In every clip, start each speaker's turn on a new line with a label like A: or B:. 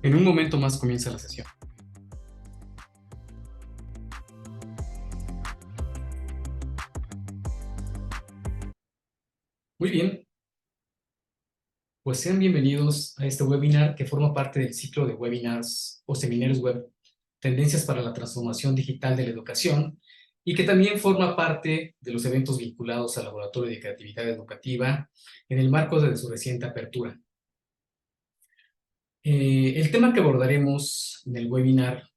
A: En un momento más comienza la sesión. Muy bien, pues sean bienvenidos a este webinar que forma parte del ciclo de webinars o seminarios web, Tendencias para la Transformación Digital de la Educación, y que también forma parte de los eventos vinculados al Laboratorio de Creatividad Educativa en el marco de su reciente apertura. El tema que abordaremos en el webinar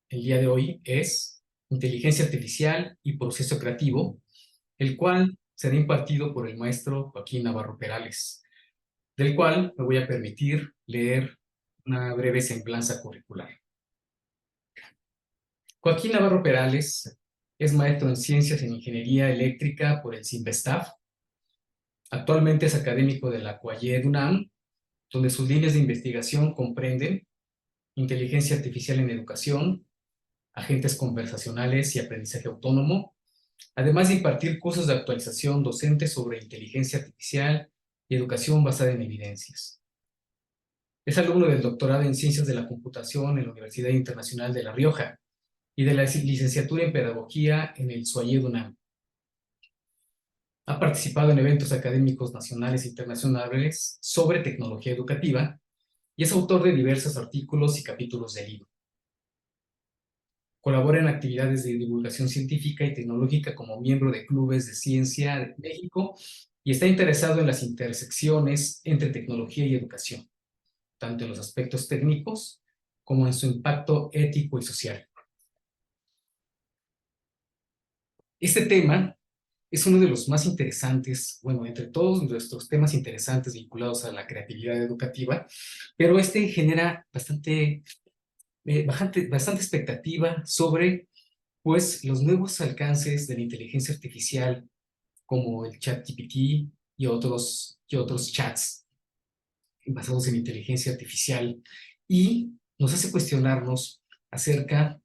A: el día de hoy es Inteligencia Artificial y Proceso Creativo, el cual será impartido por el maestro Joaquín Navarro Perales, del cual me voy a permitir leer una breve semblanza curricular. Joaquín Navarro Perales es maestro en Ciencias en Ingeniería Eléctrica por el CINVESTAF. Actualmente es académico de la CUAYED UNAM, donde sus líneas de investigación comprenden inteligencia artificial en educación, agentes conversacionales y aprendizaje autónomo, además de impartir cursos de actualización docente sobre inteligencia artificial y educación basada en evidencias. Es alumno del doctorado en Ciencias de la Computación en la Universidad Internacional de La Rioja y de la licenciatura en Pedagogía en el SUAYED UNAM. Ha participado en eventos académicos nacionales e internacionales sobre tecnología educativa y es autor de diversos artículos y capítulos de libro. Colabora en actividades de divulgación científica y tecnológica como miembro de clubes de ciencia de México y está interesado en las intersecciones entre tecnología y educación, tanto en los aspectos técnicos como en su impacto ético y social. Este tema es uno de los más interesantes, bueno, entre todos nuestros temas interesantes vinculados a la creatividad educativa, pero este genera bastante expectativa sobre, pues, los nuevos alcances de la inteligencia artificial, como el ChatGPT y otros chats basados en inteligencia artificial, y nos hace cuestionarnos acerca,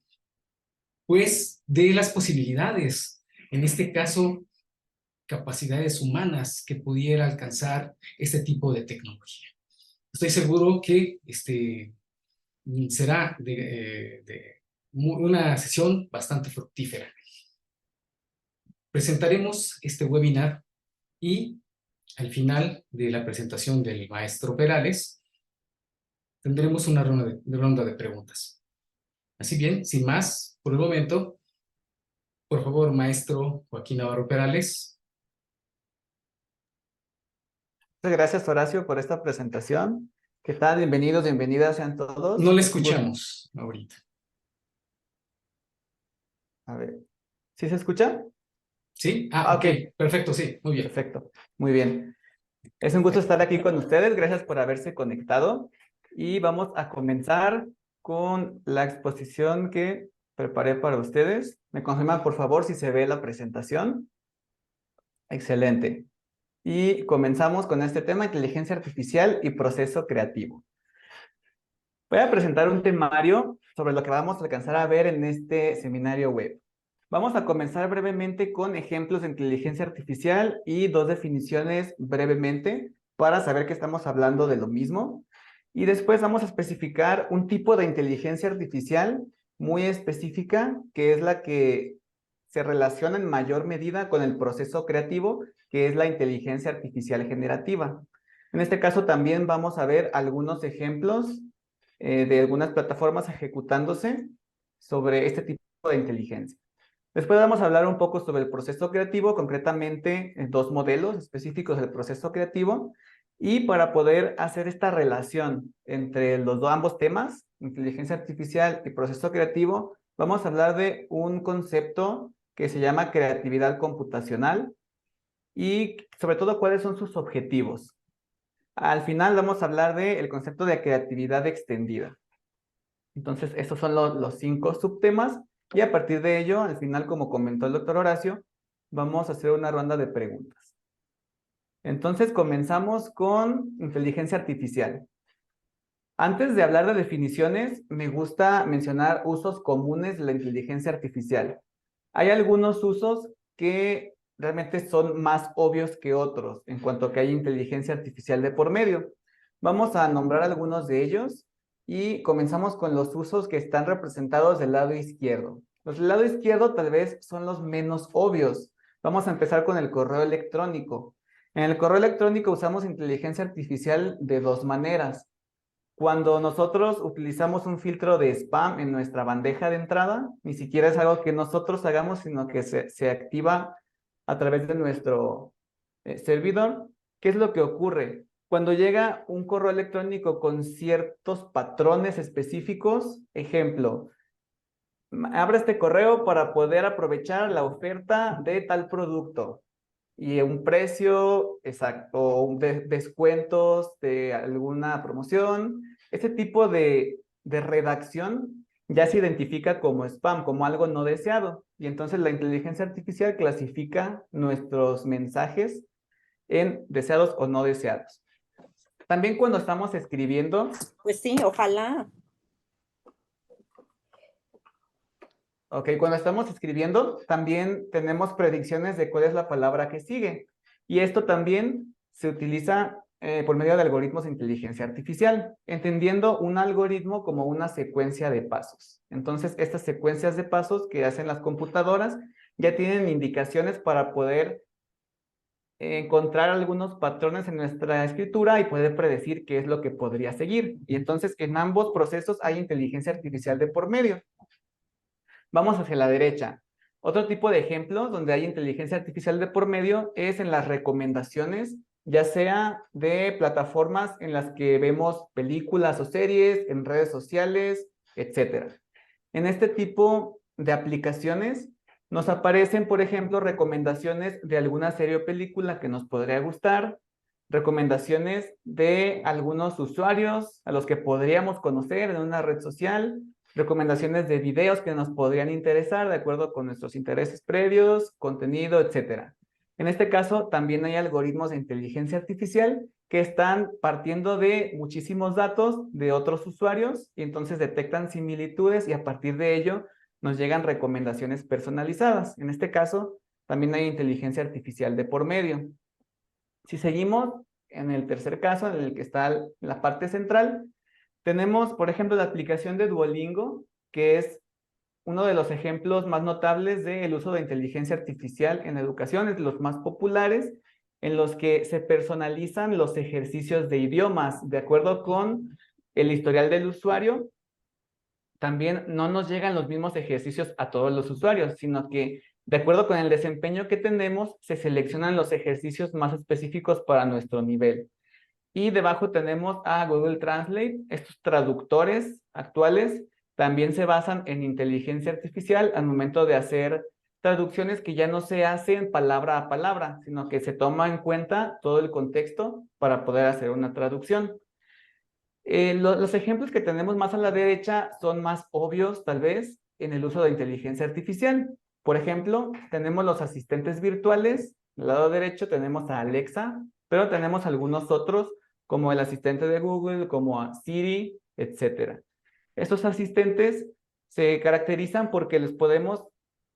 A: pues, de las posibilidades, en este caso, capacidades humanas que pudiera alcanzar este tipo de tecnología. Estoy seguro que será de una sesión bastante fructífera. Presentaremos este webinar y al final de la presentación del maestro Perales tendremos una ronda de preguntas. Así bien, sin más, por el momento, por favor, maestro Joaquín Navarro Perales.
B: Muchas gracias, Horacio, por esta presentación. ¿Qué tal? Bienvenidos, bienvenidas sean
A: No
B: todos.
A: le
B: Es un gusto.
A: escuchamos ahorita.
B: A ver, ¿sí se escucha?
A: ¿Sí?
B: Ah,
A: Ok,
B: ok,
A: perfecto, sí, muy bien.
B: perfecto. Muy bien. Es un gusto estar aquí con ustedes. Gracias por haberse conectado. Y vamos a comenzar con la exposición que preparé para ustedes. ¿Me confirman, por favor, si se ve la presentación? Excelente. Y comenzamos con este tema, inteligencia artificial y proceso creativo. Voy a presentar un temario sobre lo que vamos a alcanzar a ver en este seminario web. Vamos a comenzar brevemente con ejemplos de inteligencia artificial y dos definiciones brevemente para saber que estamos hablando de lo mismo. Y después vamos a especificar un tipo de inteligencia artificial muy específica, que es la que se relaciona en mayor medida con el proceso creativo, que es la inteligencia artificial generativa. En este caso también vamos a ver algunos ejemplos de algunas plataformas ejecutándose sobre este tipo de inteligencia. Después vamos a hablar un poco sobre el proceso creativo, concretamente dos modelos específicos del proceso creativo, y para poder hacer esta relación entre ambos temas, inteligencia artificial y proceso creativo, vamos a hablar de un concepto que se llama creatividad computacional y sobre todo cuáles son sus objetivos. Al final vamos a hablar del concepto de creatividad extendida. Entonces, estos son los 5 subtemas y a partir de ello, al final, como comentó el doctor Horacio, vamos a hacer una ronda de preguntas. Entonces, comenzamos con inteligencia artificial. Antes de hablar de definiciones, me gusta mencionar usos comunes de la inteligencia artificial. Hay algunos usos que realmente son más obvios que otros en cuanto a que hay inteligencia artificial de por medio. Vamos a nombrar algunos de ellos y comenzamos con los usos que están representados del lado izquierdo. Los del lado izquierdo tal vez son los menos obvios. Vamos a empezar con el correo electrónico. En el correo electrónico usamos inteligencia artificial de dos maneras. Cuando nosotros utilizamos un filtro de spam en nuestra bandeja de entrada, ni siquiera es algo que nosotros hagamos, sino que se activa a través de nuestro servidor. ¿Qué es lo que ocurre? Cuando llega un correo electrónico con ciertos patrones específicos, ejemplo, abre este correo para poder aprovechar la oferta de tal producto y un precio exacto, o descuentos de alguna promoción. Ese tipo de redacción ya se identifica como spam, como algo no deseado. Y entonces la inteligencia artificial clasifica nuestros mensajes en deseados o no deseados. También cuando estamos escribiendo.
C: Pues sí, ojalá.
B: Ok, cuando estamos escribiendo, también tenemos predicciones de cuál es la palabra que sigue. Y esto también se utiliza por medio de algoritmos de inteligencia artificial, entendiendo un algoritmo como una secuencia de pasos. Entonces, estas secuencias de pasos que hacen las computadoras ya tienen indicaciones para poder encontrar algunos patrones en nuestra escritura y poder predecir qué es lo que podría seguir. Y entonces, en ambos procesos hay inteligencia artificial de por medio. Vamos hacia la derecha. Otro tipo de ejemplos donde hay inteligencia artificial de por medio es en las recomendaciones, ya sea de plataformas en las que vemos películas o series, en redes sociales, etc. En este tipo de aplicaciones nos aparecen, por ejemplo, recomendaciones de alguna serie o película que nos podría gustar, recomendaciones de algunos usuarios a los que podríamos conocer en una red social, recomendaciones de videos que nos podrían interesar de acuerdo con nuestros intereses previos, contenido, etc. En este caso, también hay algoritmos de inteligencia artificial que están partiendo de muchísimos datos de otros usuarios y entonces detectan similitudes y a partir de ello nos llegan recomendaciones personalizadas. En este caso, también hay inteligencia artificial de por medio. Si seguimos en el tercer caso, en el que está la parte central, tenemos, por ejemplo, la aplicación de Duolingo, que es uno de los ejemplos más notables del uso de inteligencia artificial en educación, es de los más populares, en los que se personalizan los ejercicios de idiomas de acuerdo con el historial del usuario. También no nos llegan los mismos ejercicios a todos los usuarios, sino que de acuerdo con el desempeño que tenemos, se seleccionan los ejercicios más específicos para nuestro nivel. Y debajo tenemos a Google Translate. Estos traductores actuales también se basan en inteligencia artificial al momento de hacer traducciones que ya no se hacen palabra a palabra, sino que se toma en cuenta todo el contexto para poder hacer una traducción. Los ejemplos que tenemos más a la derecha son más obvios, tal vez, en el uso de inteligencia artificial. Por ejemplo, tenemos los asistentes virtuales. Del lado derecho tenemos a Alexa, pero tenemos algunos otros, como el asistente de Google, como a Siri, etc. Estos asistentes se caracterizan porque les podemos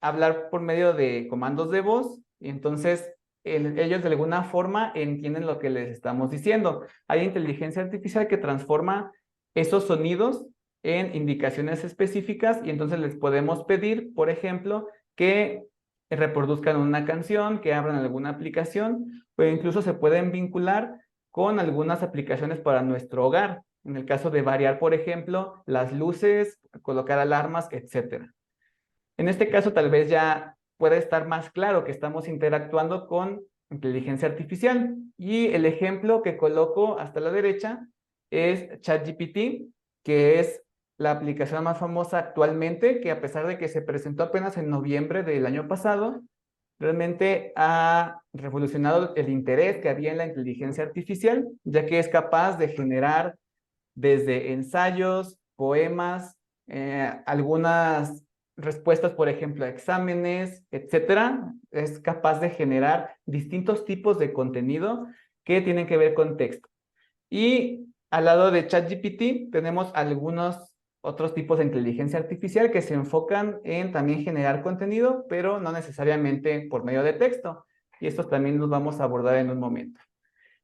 B: hablar por medio de comandos de voz, y entonces ellos de alguna forma entienden lo que les estamos diciendo. Hay inteligencia artificial que transforma esos sonidos en indicaciones específicas y entonces les podemos pedir, por ejemplo, que reproduzcan una canción, que abran alguna aplicación, o incluso se pueden vincular con algunas aplicaciones para nuestro hogar. En el caso de variar, por ejemplo, las luces, colocar alarmas, etc. En este caso, tal vez ya puede estar más claro que estamos interactuando con inteligencia artificial. Y el ejemplo que coloco hasta la derecha es ChatGPT, que es la aplicación más famosa actualmente, que a pesar de que se presentó apenas en noviembre del año pasado, realmente ha revolucionado el interés que había en la inteligencia artificial, ya que es capaz de generar desde ensayos, poemas, algunas respuestas, por ejemplo, a exámenes, etcétera. Es capaz de generar distintos tipos de contenido que tienen que ver con texto. Y al lado de ChatGPT tenemos algunos otros tipos de inteligencia artificial que se enfocan en también generar contenido, pero no necesariamente por medio de texto. Y estos también los vamos a abordar en un momento.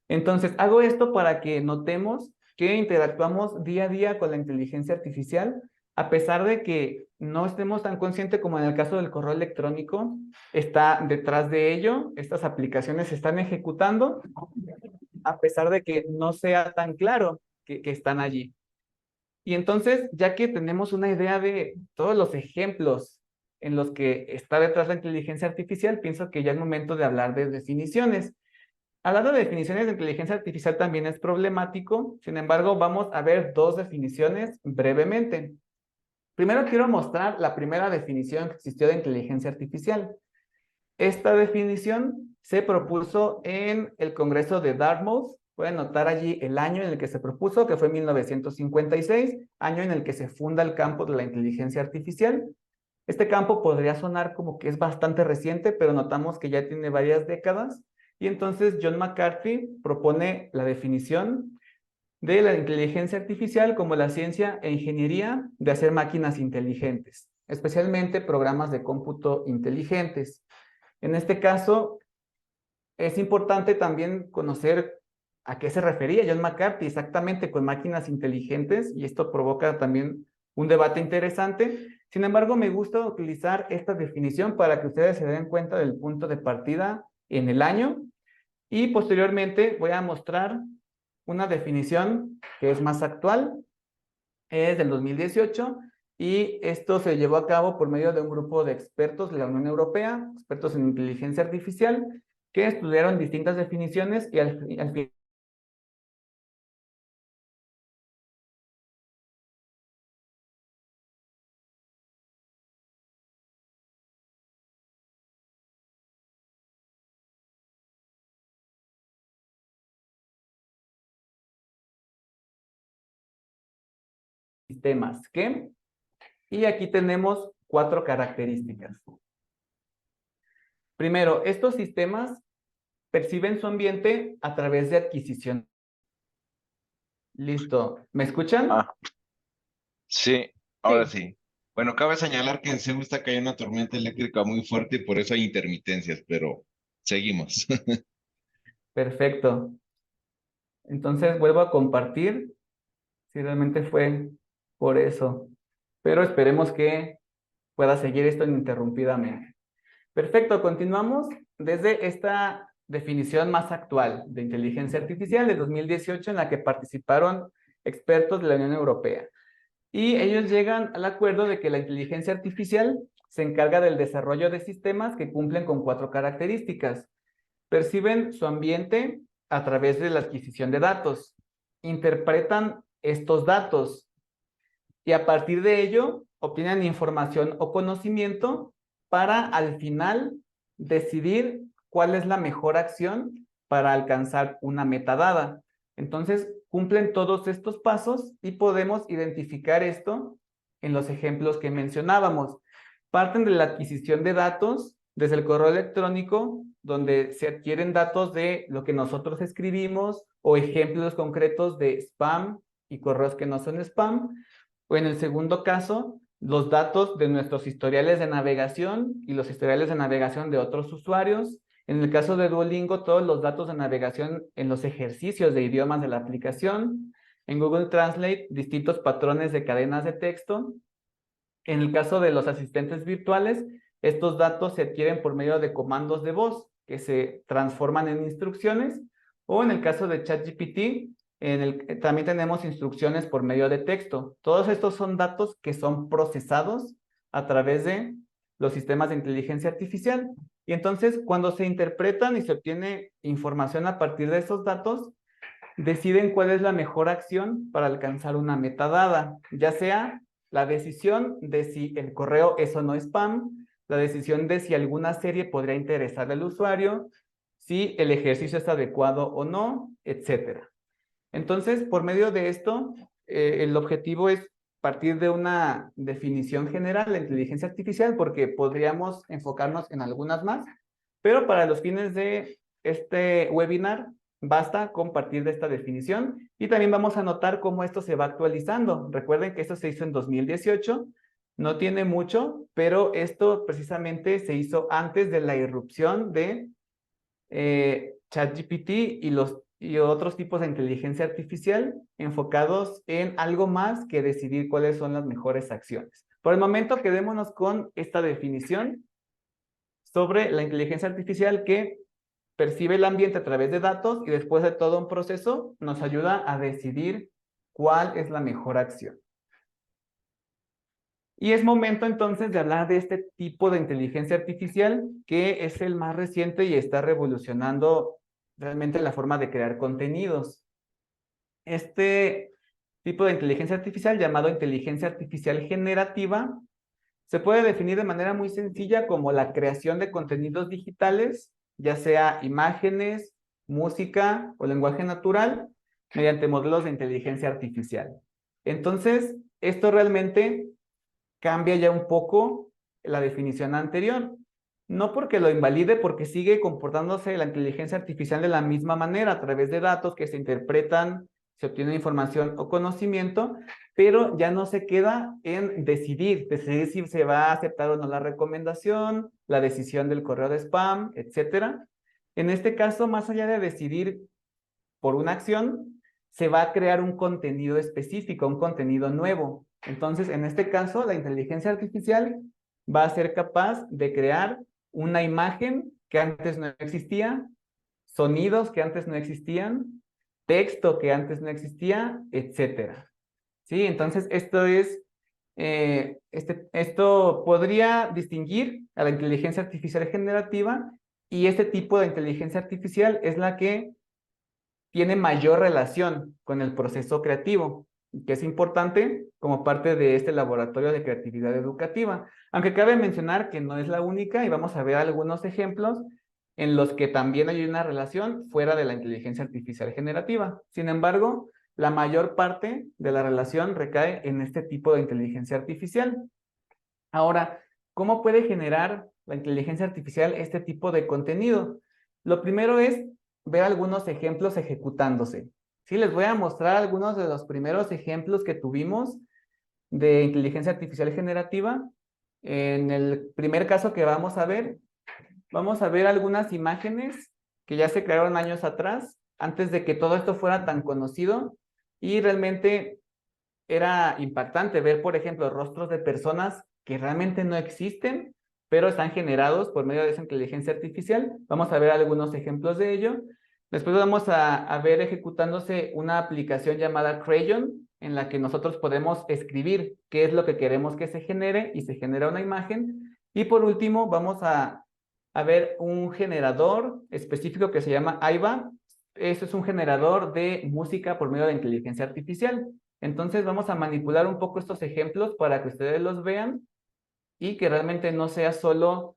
B: Entonces, hago esto para que notemos que interactuamos día a día con la inteligencia artificial, a pesar de que no estemos tan conscientes como en el caso del correo electrónico, está detrás de ello, estas aplicaciones se están ejecutando, a pesar de que no sea tan claro que están allí. Y entonces, ya que tenemos una idea de todos los ejemplos en los que está detrás la inteligencia artificial, pienso que ya es momento de hablar de definiciones. Hablar de definiciones de inteligencia artificial también es problemático, sin embargo, vamos a ver dos definiciones brevemente. Primero quiero mostrar la primera definición que existió de inteligencia artificial. Esta definición se propuso en el Congreso de Dartmouth. Pueden notar allí el año en el que se propuso, que fue 1956, año en el que se funda el campo de la inteligencia artificial. Este campo podría sonar como que es bastante reciente, pero notamos que ya tiene varias décadas. Y entonces John McCarthy propone la definición de la inteligencia artificial como la ciencia e ingeniería de hacer máquinas inteligentes, especialmente programas de cómputo inteligentes. En este caso, es importante también conocer a qué se refería John McCarthy exactamente con máquinas inteligentes, y esto provoca también un debate interesante. Sin embargo, me gusta utilizar esta definición para que ustedes se den cuenta del punto de partida en el año, y posteriormente voy a mostrar una definición que es más actual, es del 2018, y esto se llevó a cabo por medio de un grupo de expertos de la Unión Europea, expertos en inteligencia artificial, que estudiaron distintas definiciones y al final sistemas que, y aquí tenemos 4 características. Primero, estos sistemas perciben su ambiente a través de adquisición. Listo. ¿Me escuchan?
C: Sí, ahora
B: Sí.
C: sí. Bueno, cabe señalar que en Seúl está cayendo una tormenta eléctrica muy fuerte y por eso hay intermitencias, pero seguimos.
B: Perfecto. Entonces vuelvo a compartir si realmente fue por eso. Pero esperemos que pueda seguir esto ininterrumpidamente. Perfecto, continuamos desde esta definición más actual de inteligencia artificial de 2018 en la que participaron expertos de la Unión Europea. Y ellos llegan al acuerdo de que la inteligencia artificial se encarga del desarrollo de sistemas que cumplen con 4 características. Perciben su ambiente a través de la adquisición de datos, interpretan estos datos y a partir de ello obtienen información o conocimiento para al final decidir cuál es la mejor acción para alcanzar una meta dada. Entonces, cumplen todos estos pasos y podemos identificar esto en los ejemplos que mencionábamos. Parten de la adquisición de datos desde el correo electrónico, donde se adquieren datos de lo que nosotros escribimos o ejemplos concretos de spam y correos que no son spam. O en el segundo caso, los datos de nuestros historiales de navegación y los historiales de navegación de otros usuarios. En el caso de Duolingo, todos los datos de navegación en los ejercicios de idiomas de la aplicación. En Google Translate, distintos patrones de cadenas de texto. En el caso de los asistentes virtuales, estos datos se adquieren por medio de comandos de voz que se transforman en instrucciones. O en el caso de ChatGPT, también tenemos instrucciones por medio de texto. Todos estos son datos que son procesados a través de los sistemas de inteligencia artificial. Y entonces, cuando se interpretan y se obtiene información a partir de esos datos, deciden cuál es la mejor acción para alcanzar una meta dada, ya sea la decisión de si el correo es o no spam, la decisión de si alguna serie podría interesar al usuario, si el ejercicio es adecuado o no, etcétera. Entonces, por medio de esto, el objetivo es partir de una definición general de inteligencia artificial, porque podríamos enfocarnos en algunas más, pero para los fines de este webinar, basta con partir de esta definición y también vamos a notar cómo esto se va actualizando. Recuerden que esto se hizo en 2018, no tiene mucho, pero esto precisamente se hizo antes de la irrupción de ChatGPT y los y otros tipos de inteligencia artificial enfocados en algo más que decidir cuáles son las mejores acciones. Por el momento, quedémonos con esta definición sobre la inteligencia artificial que percibe el ambiente a través de datos y después de todo un proceso nos ayuda a decidir cuál es la mejor acción. Y es momento entonces de hablar de este tipo de inteligencia artificial que es el más reciente y está revolucionando realmente la forma de crear contenidos. Este tipo de inteligencia artificial, llamado inteligencia artificial generativa, se puede definir de manera muy sencilla como la creación de contenidos digitales, ya sea imágenes, música o lenguaje natural, mediante modelos de inteligencia artificial. Entonces, esto realmente cambia ya un poco la definición anterior. No porque lo invalide, porque sigue comportándose la inteligencia artificial de la misma manera, a través de datos que se interpretan, se obtiene información o conocimiento, pero ya no se queda en decidir si se va a aceptar o no la recomendación, la decisión del correo de spam, etcétera. En este caso, más allá de decidir por una acción, se va a crear un contenido específico, un contenido nuevo. Entonces, en este caso, la inteligencia artificial va a ser capaz de crear una imagen que antes no existía, sonidos que antes no existían, texto que antes no existía, etcétera. ¿Sí? Entonces, esto podría distinguir a la inteligencia artificial generativa y este tipo de inteligencia artificial es la que tiene mayor relación con el proceso creativo, que es importante como parte de este laboratorio de creatividad educativa. Aunque cabe mencionar que no es la única y vamos a ver algunos ejemplos en los que también hay una relación fuera de la inteligencia artificial generativa. Sin embargo, la mayor parte de la relación recae en este tipo de inteligencia artificial. Ahora, ¿cómo puede generar la inteligencia artificial este tipo de contenido? Lo primero es ver algunos ejemplos ejecutándose. Sí, les voy a mostrar algunos de los primeros ejemplos que tuvimos de inteligencia artificial generativa. En el primer caso que vamos a ver algunas imágenes que ya se crearon años atrás, antes de que todo esto fuera tan conocido, y realmente era impactante ver, por ejemplo, rostros de personas que realmente no existen, pero están generados por medio de esa inteligencia artificial. Vamos a ver algunos ejemplos de ello. Después vamos a ver ejecutándose una aplicación llamada Crayon, en la que nosotros podemos escribir qué es lo que queremos que se genere y se genera una imagen. Y por último, vamos a ver un generador específico que se llama AIVA. Eso es un generador de música por medio de inteligencia artificial. Entonces vamos a manipular un poco estos ejemplos para que ustedes los vean y que realmente no sea solo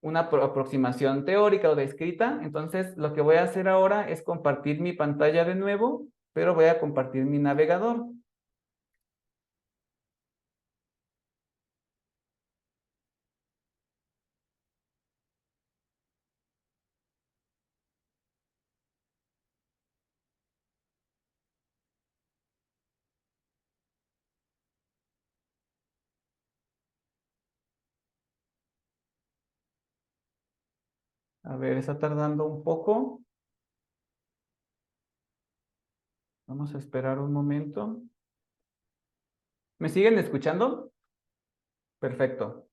B: una aproximación teórica o descrita. Entonces lo que voy a hacer ahora es compartir mi pantalla de nuevo, pero voy a compartir mi navegador. A ver, está tardando un poco. Vamos a esperar un momento. ¿Me siguen escuchando? Perfecto.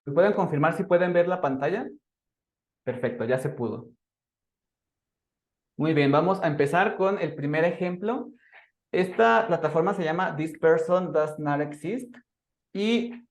B: ¿Me pueden confirmar si pueden ver la pantalla? Perfecto, ya se pudo. Muy bien, vamos a empezar con el primer ejemplo. Esta plataforma se llama This Person Does Not Exist y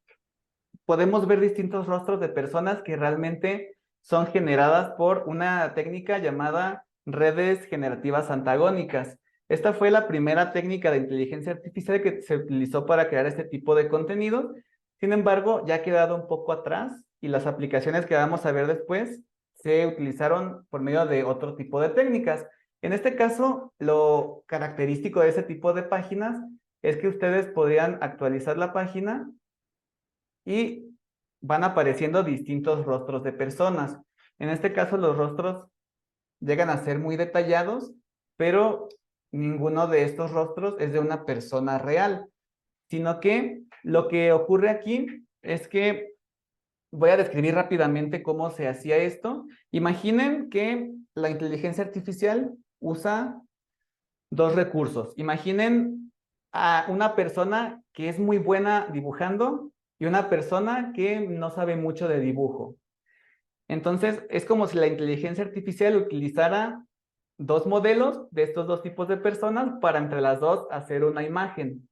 B: podemos ver distintos rostros de personas que realmente son generadas por una técnica llamada redes generativas antagónicas. Esta fue la primera técnica de inteligencia artificial que se utilizó para crear este tipo de contenido. Sin embargo, ya ha quedado un poco atrás y las aplicaciones que vamos a ver después se utilizaron por medio de otro tipo de técnicas. En este caso, lo característico de ese tipo de páginas es que ustedes podrían actualizar la página y van apareciendo distintos rostros de personas. En este caso, los rostros llegan a ser muy detallados, pero ninguno de estos rostros es de una persona real, sino que lo que ocurre aquí es que voy a describir rápidamente cómo se hacía esto. Imaginen que la inteligencia artificial usa dos recursos. Imaginen a una persona que es muy buena dibujando y una persona que no sabe mucho de dibujo. Entonces, es como si la inteligencia artificial utilizara dos modelos de estos dos tipos de personas para entre las dos hacer una imagen.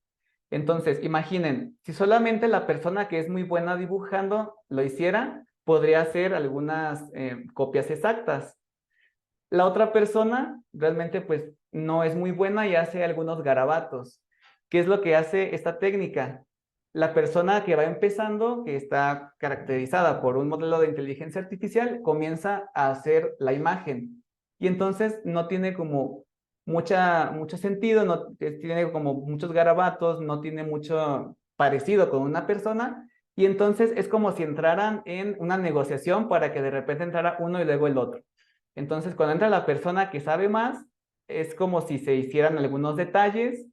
B: Entonces, imaginen, si solamente la persona que es muy buena dibujando lo hiciera, podría hacer algunas copias exactas. La otra persona realmente pues no es muy buena y hace algunos garabatos. ¿Qué es lo que hace esta técnica? La persona que va empezando, que está caracterizada por un modelo de inteligencia artificial, comienza a hacer la imagen. Y entonces no tiene como mucho sentido, no tiene como muchos garabatos, no tiene mucho parecido con una persona. Y entonces es como si entraran en una negociación para que de repente entrara uno y luego el otro. Entonces, cuando entra la persona que sabe más, es como si se hicieran algunos detalles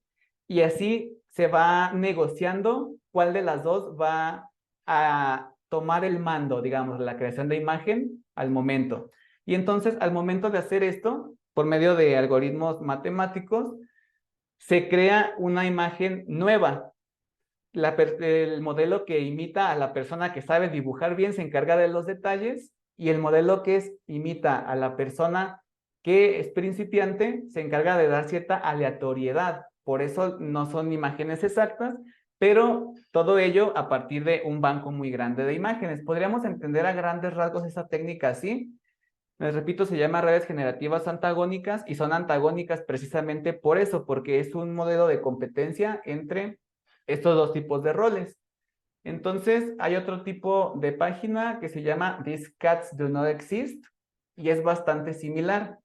B: y así se va negociando cuál de las dos va a tomar el mando, digamos, de la creación de imagen al momento. Y entonces, al momento de hacer esto, por medio de algoritmos matemáticos, se crea una imagen nueva. El modelo que imita a la persona que sabe dibujar bien se encarga de los detalles y el modelo que imita a la persona que es principiante se encarga de dar cierta aleatoriedad. Por eso no son imágenes exactas, pero todo ello a partir de un banco muy grande de imágenes. Podríamos entender a grandes rasgos esta técnica así. Les repito, se llama redes generativas antagónicas y son antagónicas precisamente por eso, porque es un modelo de competencia entre estos dos tipos de roles. Entonces, hay otro tipo de página que se llama These Cats Do Not Exist y es bastante similar.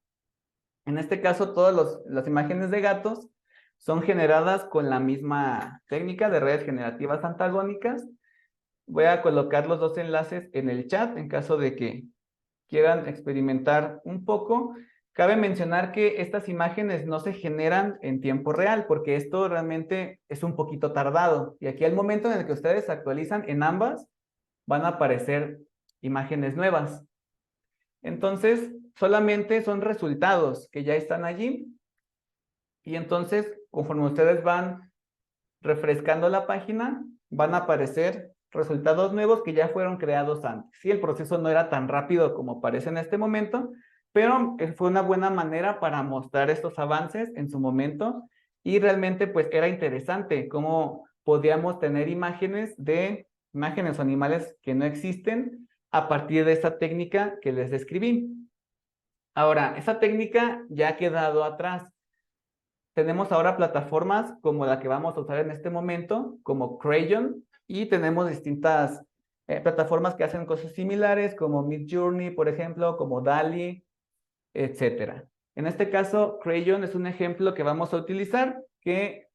B: En este caso, todas las imágenes de gatos son generadas con la misma técnica de redes generativas antagónicas. Voy a colocar los dos enlaces en el chat en caso de que quieran experimentar un poco. Cabe mencionar que estas imágenes no se generan en tiempo real porque esto realmente es un poquito tardado. Y aquí al momento en el que ustedes actualizan en ambas, van a aparecer imágenes nuevas. Entonces, solamente son resultados que ya están allí. Y entonces, conforme ustedes van refrescando la página, van a aparecer resultados nuevos que ya fueron creados antes. Sí, el proceso no era tan rápido como parece en este momento, pero fue una buena manera para mostrar estos avances en su momento y realmente pues era interesante cómo podíamos tener imágenes o animales que no existen a partir de esta técnica que les describí. Ahora, esa técnica ya ha quedado atrás. Tenemos ahora plataformas como la que vamos a usar en este momento, como Crayon, y tenemos distintas plataformas que hacen cosas similares, como Midjourney, por ejemplo, como DALL-E, etcétera. En este caso, Crayon es un ejemplo que vamos a utilizar, que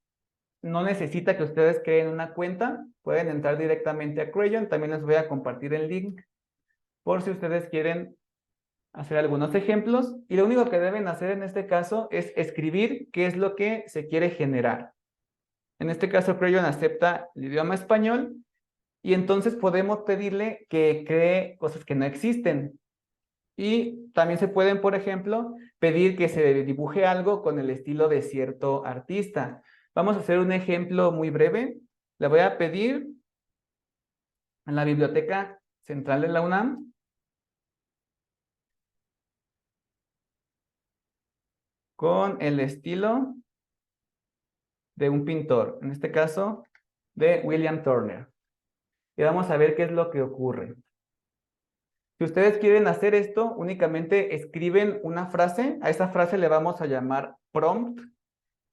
B: no necesita que ustedes creen una cuenta, pueden entrar directamente a Crayon, también les voy a compartir el link, por si ustedes quieren hacer algunos ejemplos y lo único que deben hacer en este caso es escribir qué es lo que se quiere generar. En este caso, Crayon acepta el idioma español y entonces podemos pedirle que cree cosas que no existen. Y también se pueden, por ejemplo, pedir que se dibuje algo con el estilo de cierto artista. Vamos a hacer un ejemplo muy breve. Le voy a pedir en la Biblioteca Central de la UNAM con el estilo de un pintor, en este caso de William Turner. y vamos a ver qué es lo que ocurre. Si ustedes quieren hacer esto, únicamente escriben una frase. A esa frase le vamos a llamar prompt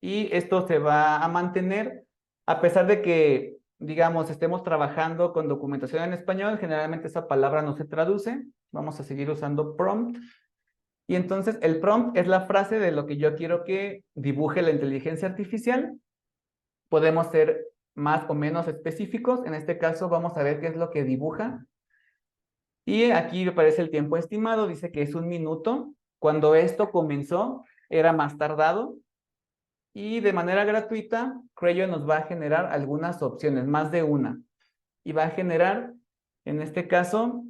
B: y esto se va a mantener a pesar de que, digamos, estemos trabajando con documentación en español. Generalmente esa palabra no se traduce. Vamos a seguir usando prompt. Y entonces el prompt es la frase de lo que yo quiero que dibuje la inteligencia artificial. Podemos ser más o menos específicos. En este caso vamos a ver qué es lo que dibuja. Y aquí me aparece el tiempo estimado, dice que es 1 minuto. Cuando esto comenzó, era más tardado. Y de manera gratuita, Crayon nos va a generar algunas opciones, más de una. Y va a generar, en este caso,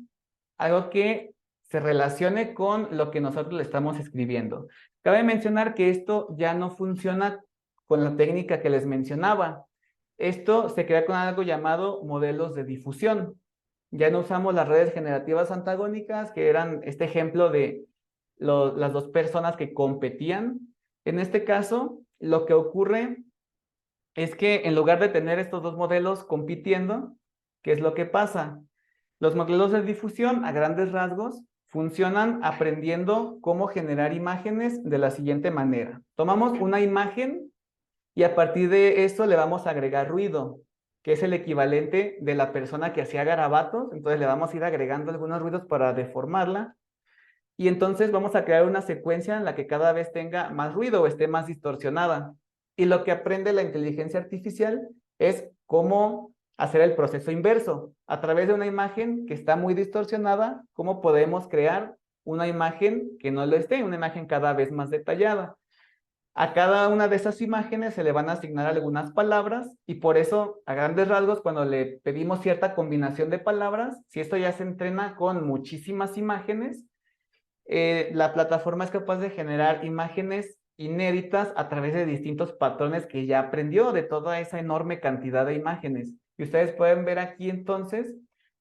B: algo que se relacione con lo que nosotros le estamos escribiendo. Cabe mencionar que esto ya no funciona con la técnica que les mencionaba. Esto se crea con algo llamado modelos de difusión. Ya no usamos las redes generativas antagónicas, que eran este ejemplo de las dos personas que competían. En este caso, lo que ocurre es que en lugar de tener estos dos modelos compitiendo, ¿qué es lo que pasa? Los modelos de difusión, a grandes rasgos, funcionan aprendiendo cómo generar imágenes de la siguiente manera. Tomamos una imagen y a partir de eso le vamos a agregar ruido, que es el equivalente de la persona que hacía garabatos. Entonces le vamos a ir agregando algunos ruidos para deformarla. Y entonces vamos a crear una secuencia en la que cada vez tenga más ruido o esté más distorsionada. Y lo que aprende la inteligencia artificial es cómo hacer el proceso inverso. A través de una imagen que está muy distorsionada, cómo podemos crear una imagen que no lo esté, una imagen cada vez más detallada. A cada una de esas imágenes se le van a asignar algunas palabras y por eso, a grandes rasgos, cuando le pedimos cierta combinación de palabras, si esto ya se entrena con muchísimas imágenes, la plataforma es capaz de generar imágenes inéditas a través de distintos patrones que ya aprendió de toda esa enorme cantidad de imágenes. Y ustedes pueden ver aquí entonces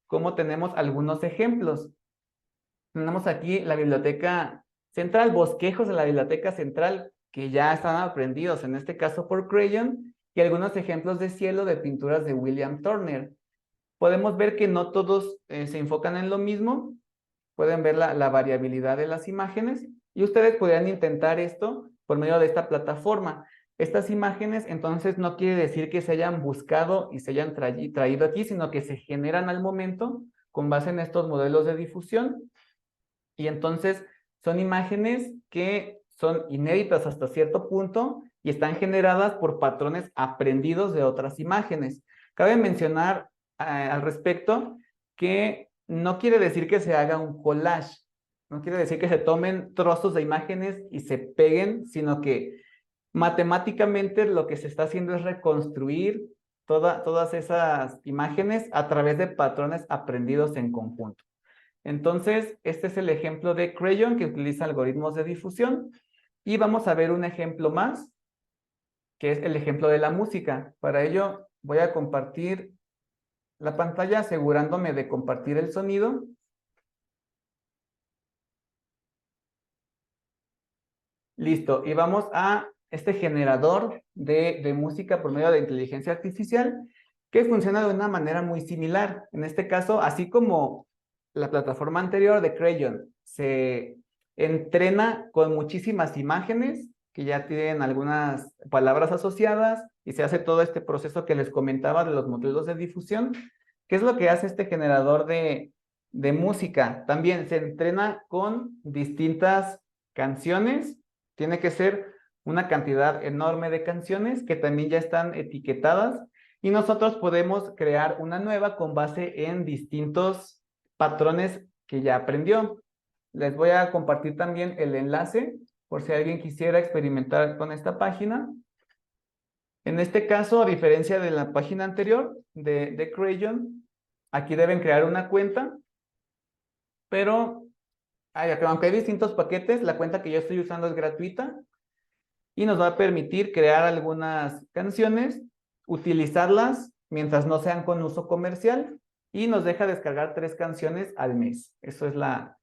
B: cómo tenemos algunos ejemplos. Tenemos aquí la biblioteca central, bosquejos de la biblioteca central que ya están aprendidos, en este caso por Crayon, y algunos ejemplos de cielo de pinturas de William Turner. Podemos ver que no todos se enfocan en lo mismo. Pueden ver la variabilidad de las imágenes y ustedes podrían intentar esto por medio de esta plataforma. Estas imágenes entonces no quiere decir que se hayan buscado y se hayan traído aquí, sino que se generan al momento con base en estos modelos de difusión. Y entonces son imágenes que son inéditas hasta cierto punto y están generadas por patrones aprendidos de otras imágenes. Cabe mencionar al respecto que no quiere decir que se haga un collage, no quiere decir que se tomen trozos de imágenes y se peguen, sino que matemáticamente lo que se está haciendo es reconstruir todas esas imágenes a través de patrones aprendidos en conjunto. Entonces, este es el ejemplo de Crayon que utiliza algoritmos de difusión. Y vamos a ver un ejemplo más, que es el ejemplo de la música. Para ello, voy a compartir la pantalla asegurándome de compartir el sonido. Listo. Y vamos a este generador de música por medio de inteligencia artificial que funciona de una manera muy similar. En este caso, así como la plataforma anterior de Crayon se entrena con muchísimas imágenes que ya tienen algunas palabras asociadas y se hace todo este proceso que les comentaba de los modelos de difusión. ¿Qué es lo que hace este generador de música? También se entrena con distintas canciones. Tiene que ser una cantidad enorme de canciones que también ya están etiquetadas y nosotros podemos crear una nueva con base en distintos patrones que ya aprendió. Les voy a compartir también el enlace por si alguien quisiera experimentar con esta página. En este caso, a diferencia de la página anterior de Crayon, aquí deben crear una cuenta, pero aunque hay distintos paquetes, la cuenta que yo estoy usando es gratuita y nos va a permitir crear algunas canciones, utilizarlas mientras no sean con uso comercial y nos deja descargar 3 canciones al mes. Eso es la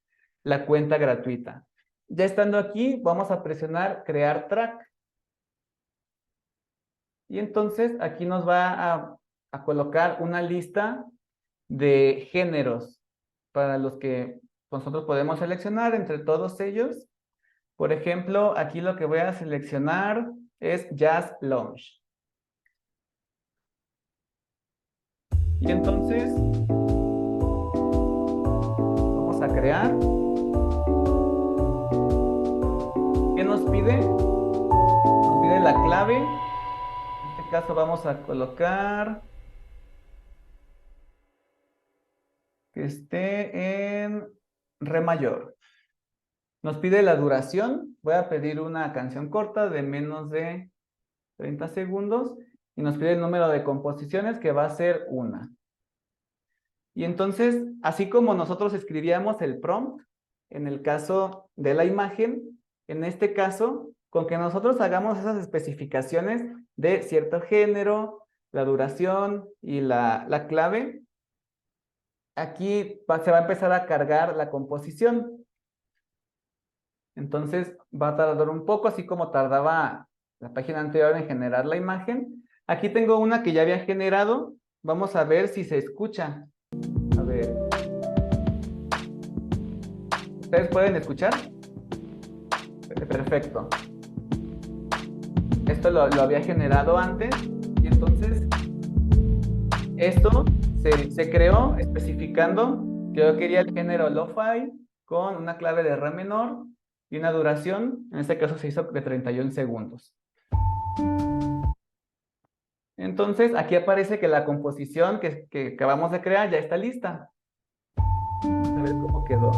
B: cuenta gratuita. Ya estando aquí, vamos a presionar crear track. Y entonces aquí nos va a colocar una lista de géneros para los que nosotros podemos seleccionar entre todos ellos. Por ejemplo, aquí lo que voy a seleccionar es Jazz Lounge. Y entonces vamos a crear. ¿Qué nos pide? Nos pide la clave. En este caso vamos a colocar que esté en re mayor. Nos pide la duración. Voy a pedir una canción corta de menos de 30 segundos. Y nos pide el número de composiciones, que va a ser una. Y entonces, así como nosotros escribíamos el prompt, en el caso de la imagen, en este caso, con que nosotros hagamos esas especificaciones de cierto género, la duración y la clave, aquí se va a empezar a cargar la composición. Entonces va a tardar un poco, así como tardaba la página anterior en generar la imagen. Aquí tengo una que ya había generado. Vamos a ver si se escucha. A ver. ¿Ustedes pueden escuchar? Perfecto. Esto lo había generado antes. Y entonces esto se creó especificando que yo quería el género lo-fi con una clave de re menor y una duración, en este caso se hizo de 31 segundos. Entonces, aquí aparece que la composición que acabamos de crear ya está lista. Vamos a ver cómo quedó.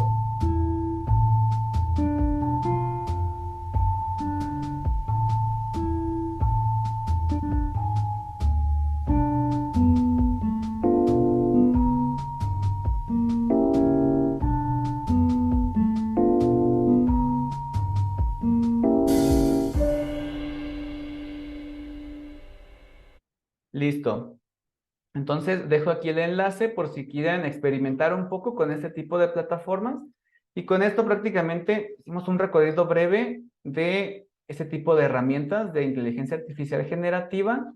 B: Listo. Entonces, dejo aquí el enlace por si quieren experimentar un poco con este tipo de plataformas. Y con esto prácticamente hicimos un recorrido breve de este tipo de herramientas de inteligencia artificial generativa.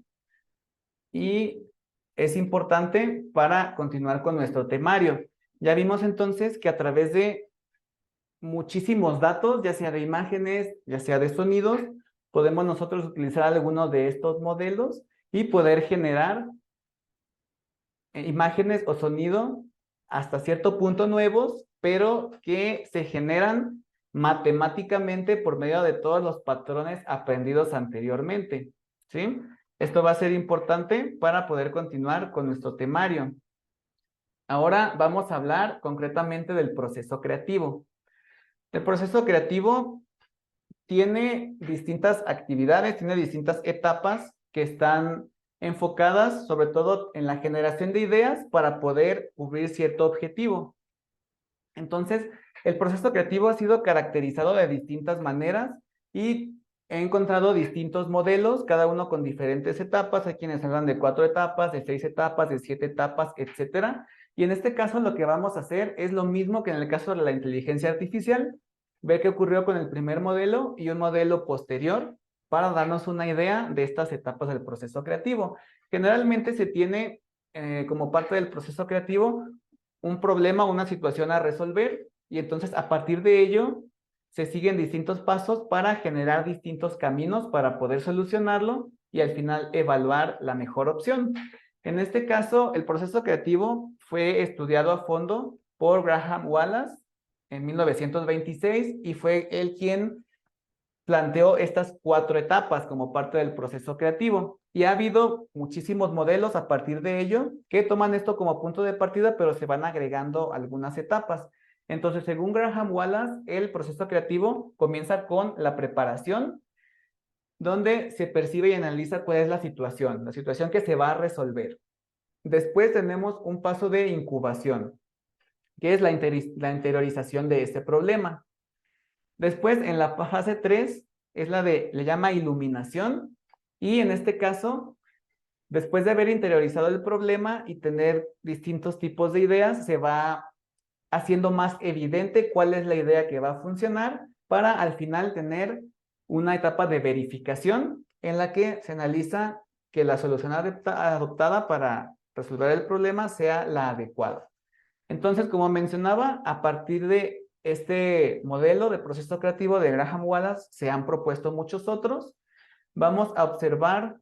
B: Y es importante para continuar con nuestro temario. Ya vimos entonces que a través de muchísimos datos, ya sea de imágenes, ya sea de sonidos, podemos nosotros utilizar alguno de estos modelos y poder generar imágenes o sonido hasta cierto punto nuevos, pero que se generan matemáticamente por medio de todos los patrones aprendidos anteriormente, ¿sí? Esto va a ser importante para poder continuar con nuestro temario. Ahora vamos a hablar concretamente del proceso creativo. El proceso creativo tiene distintas actividades, tiene distintas etapas que están enfocadas sobre todo en la generación de ideas para poder cubrir cierto objetivo. Entonces, el proceso creativo ha sido caracterizado de distintas maneras y he encontrado distintos modelos, cada uno con diferentes etapas. Hay quienes hablan de 4 etapas, de 6 etapas, de 7 etapas, etcétera. Y en este caso lo que vamos a hacer es lo mismo que en el caso de la inteligencia artificial, ver qué ocurrió con el primer modelo y un modelo posterior para darnos una idea de estas etapas del proceso creativo. Generalmente se tiene como parte del proceso creativo un problema o una situación a resolver y entonces a partir de ello se siguen distintos pasos para generar distintos caminos para poder solucionarlo y al final evaluar la mejor opción. En este caso, el proceso creativo fue estudiado a fondo por Graham Wallace en 1926 y fue él quien planteó estas 4 etapas como parte del proceso creativo. Y ha habido muchísimos modelos a partir de ello que toman esto como punto de partida, pero se van agregando algunas etapas. Entonces, según Graham Wallace, el proceso creativo comienza con la preparación, donde se percibe y analiza cuál es la situación que se va a resolver. Después tenemos un paso de incubación, que es la interiorización de este problema. Después, en la fase 3, es la le llama iluminación, y en este caso, después de haber interiorizado el problema y tener distintos tipos de ideas, se va haciendo más evidente cuál es la idea que va a funcionar para al final tener una etapa de verificación en la que se analiza que la solución adoptada para resolver el problema sea la adecuada. Entonces, como mencionaba, a partir de este modelo de proceso creativo de Graham Wallace, se han propuesto muchos otros. Vamos a observar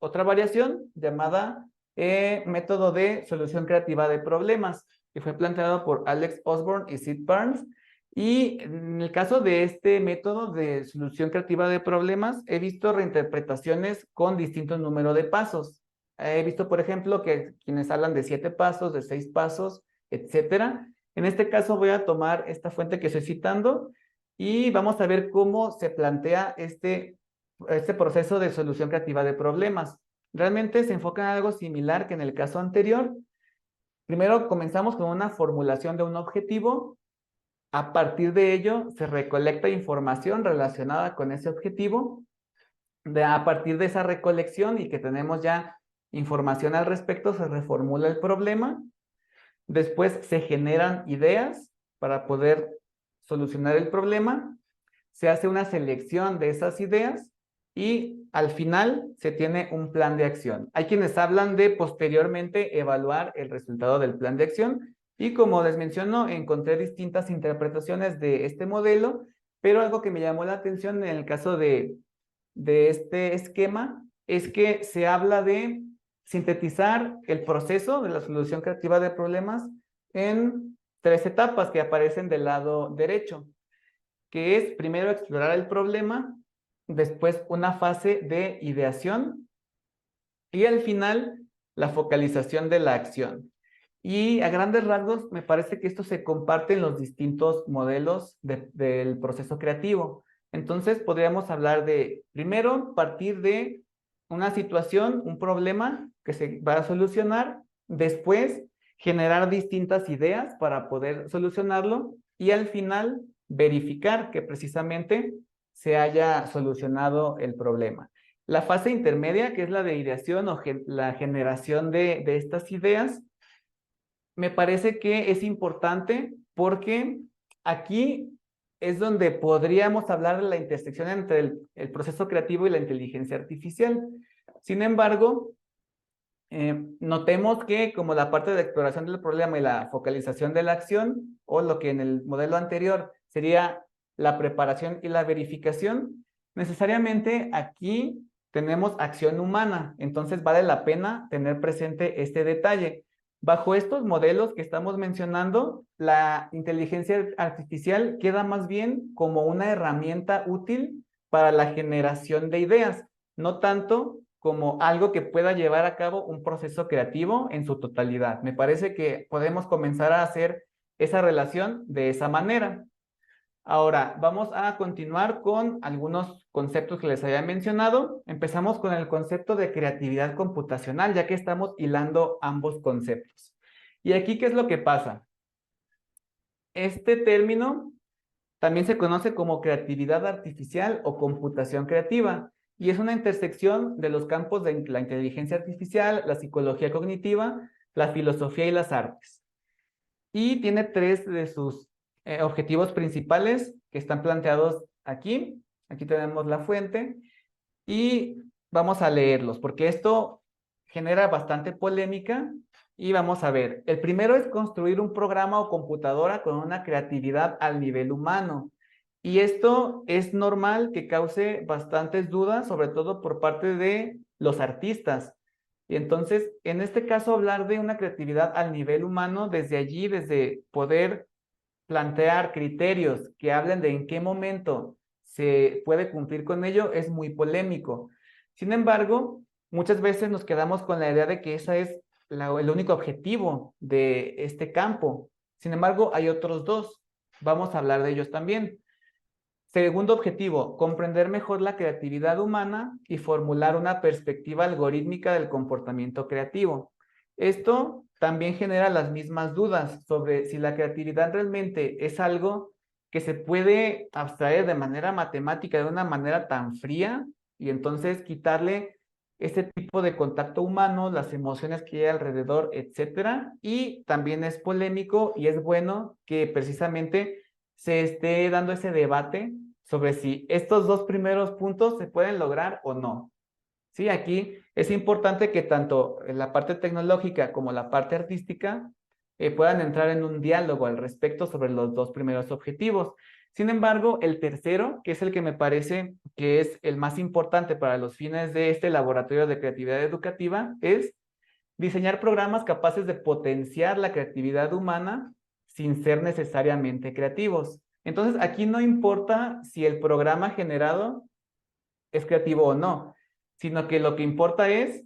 B: otra variación llamada método de solución creativa de problemas, que fue planteado por Alex Osborne y Sid Barnes. Y en el caso de este método de solución creativa de problemas, he visto reinterpretaciones con distintos números de pasos. He visto, por ejemplo, que quienes hablan de 7 pasos, de 6 pasos, etcétera. En este caso voy a tomar esta fuente que estoy citando y vamos a ver cómo se plantea este proceso de solución creativa de problemas. Realmente se enfoca en algo similar que en el caso anterior. Primero comenzamos con una formulación de un objetivo. A partir de ello se recolecta información relacionada con ese objetivo. A partir de esa recolección y que tenemos ya información al respecto, se reformula el problema. Después se generan ideas para poder solucionar el problema. Se hace una selección de esas ideas y al final se tiene un plan de acción. Hay quienes hablan de posteriormente evaluar el resultado del plan de acción y como les menciono, encontré distintas interpretaciones de este modelo, pero algo que me llamó la atención en el caso de este esquema es que se habla de sintetizar el proceso de la solución creativa de problemas en 3 etapas que aparecen del lado derecho, que es primero explorar el problema, después una fase de ideación y al final la focalización de la acción. Y a grandes rasgos me parece que esto se comparte en los distintos modelos del proceso creativo. Entonces podríamos hablar de, primero, partir de una situación, un problema que se va a solucionar, después generar distintas ideas para poder solucionarlo y al final verificar que precisamente se haya solucionado el problema. La fase intermedia, que es la de ideación o la generación de estas ideas, me parece que es importante porque aquí es donde podríamos hablar de la intersección entre el proceso creativo y la inteligencia artificial. Sin embargo, notemos que como la parte de exploración del problema y la focalización de la acción, o lo que en el modelo anterior sería la preparación y la verificación, necesariamente aquí tenemos acción humana, entonces vale la pena tener presente este detalle. Bajo estos modelos que estamos mencionando, la inteligencia artificial queda más bien como una herramienta útil para la generación de ideas, no tanto como algo que pueda llevar a cabo un proceso creativo en su totalidad. Me parece que podemos comenzar a hacer esa relación de esa manera. Ahora, vamos a continuar con algunos conceptos que les había mencionado. Empezamos con el concepto de creatividad computacional, ya que estamos hilando ambos conceptos. Y aquí, ¿qué es lo que pasa? Este término también se conoce como creatividad artificial o computación creativa, y es una intersección de los campos de la inteligencia artificial, la psicología cognitiva, la filosofía y las artes. Y tiene 3 de sus objetivos principales que están planteados aquí. Aquí tenemos la fuente y vamos a leerlos porque esto genera bastante polémica y vamos a ver. El primero es construir un programa o computadora con una creatividad al nivel humano. Y esto es normal que cause bastantes dudas, sobre todo por parte de los artistas. Y entonces, en este caso, hablar de una creatividad al nivel humano, desde allí, desde poder plantear criterios que hablen de en qué momento se puede cumplir con ello, es muy polémico. Sin embargo, muchas veces nos quedamos con la idea de que ese es el único objetivo de este campo. Sin embargo, hay otros 2. Vamos a hablar de ellos también. Segundo objetivo, comprender mejor la creatividad humana y formular una perspectiva algorítmica del comportamiento creativo. Esto también genera las mismas dudas sobre si la creatividad realmente es algo que se puede abstraer de manera matemática de una manera tan fría y entonces quitarle este tipo de contacto humano, las emociones que hay alrededor, etcétera. Y también es polémico y es bueno que precisamente se esté dando ese debate sobre si estos 2 primeros puntos se pueden lograr o no. Sí, aquí es importante que tanto la parte tecnológica como la parte artística puedan entrar en un diálogo al respecto sobre los dos primeros objetivos. Sin embargo, el tercero, que es el que me parece que es el más importante para los fines de este laboratorio de creatividad educativa, es diseñar programas capaces de potenciar la creatividad humana sin ser necesariamente creativos. Entonces, aquí no importa si el programa generado es creativo o no, sino que lo que importa es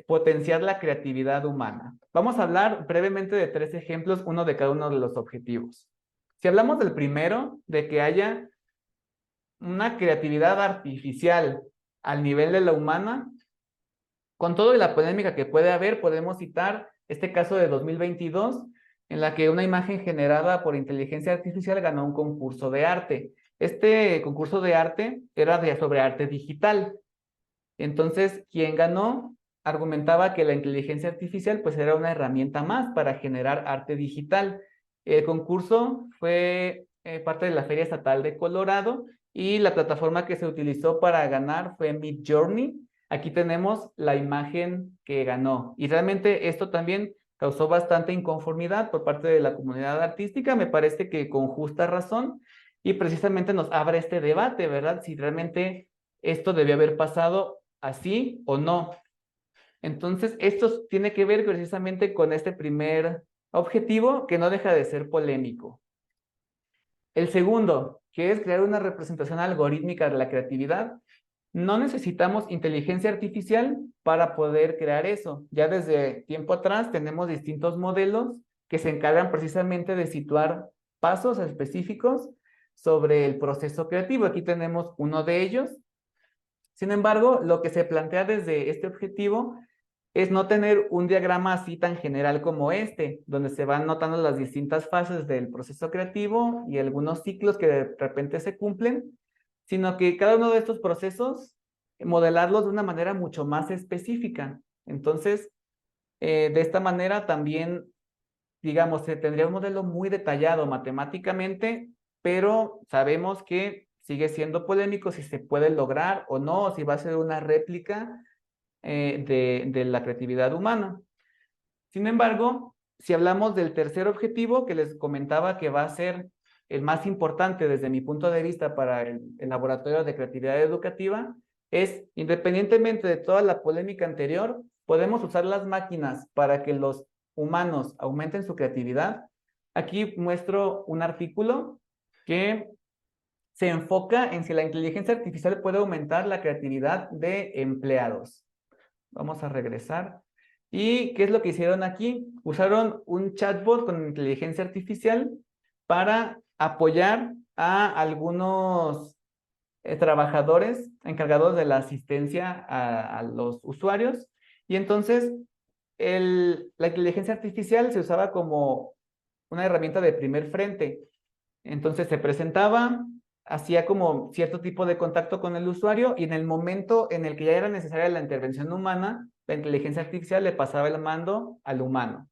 B: potenciar la creatividad humana. Vamos a hablar brevemente de 3 ejemplos, uno de cada uno de los objetivos. Si hablamos del primero, de que haya una creatividad artificial al nivel de la humana, con todo y la polémica que puede haber, podemos citar este caso de 2022, en la que una imagen generada por inteligencia artificial ganó un concurso de arte. Este concurso de arte era sobre arte digital. Entonces, quien ganó argumentaba que la inteligencia artificial pues era una herramienta más para generar arte digital. El concurso fue parte de la Feria Estatal de Colorado y la plataforma que se utilizó para ganar fue Midjourney. Aquí tenemos la imagen que ganó y realmente esto también causó bastante inconformidad por parte de la comunidad artística, me parece que con justa razón, y precisamente nos abre este debate, ¿verdad? Si realmente esto debió haber pasado así o no. Entonces, esto tiene que ver precisamente con este primer objetivo que no deja de ser polémico. El segundo, que es crear una representación algorítmica de la creatividad. No necesitamos inteligencia artificial para poder crear eso. Ya desde tiempo atrás tenemos distintos modelos que se encargan precisamente de situar pasos específicos sobre el proceso creativo. Aquí tenemos uno de ellos. Sin embargo, lo que se plantea desde este objetivo es no tener un diagrama así tan general como este, donde se van notando las distintas fases del proceso creativo y algunos ciclos que de repente se cumplen, sino que cada uno de estos procesos, modelarlos de una manera mucho más específica. Entonces, de esta manera también, digamos, se tendría un modelo muy detallado matemáticamente, pero sabemos que sigue siendo polémico si se puede lograr o no, si va a ser una réplica de la creatividad humana. Sin embargo, si hablamos del tercer objetivo que les comentaba que va a ser el más importante desde mi punto de vista para el laboratorio de creatividad educativa, es independientemente de toda la polémica anterior, podemos usar las máquinas para que los humanos aumenten su creatividad. Aquí muestro un artículo que se enfoca en si la inteligencia artificial puede aumentar la creatividad de empleados. Vamos a regresar. ¿Y qué es lo que hicieron aquí? Usaron un chatbot con inteligencia artificial para apoyar a algunos trabajadores encargados de la asistencia a los usuarios. Y entonces la inteligencia artificial se usaba como una herramienta de primer frente. Entonces se presentaba, hacía como cierto tipo de contacto con el usuario y en el momento en el que ya era necesaria la intervención humana, la inteligencia artificial le pasaba el mando al humano.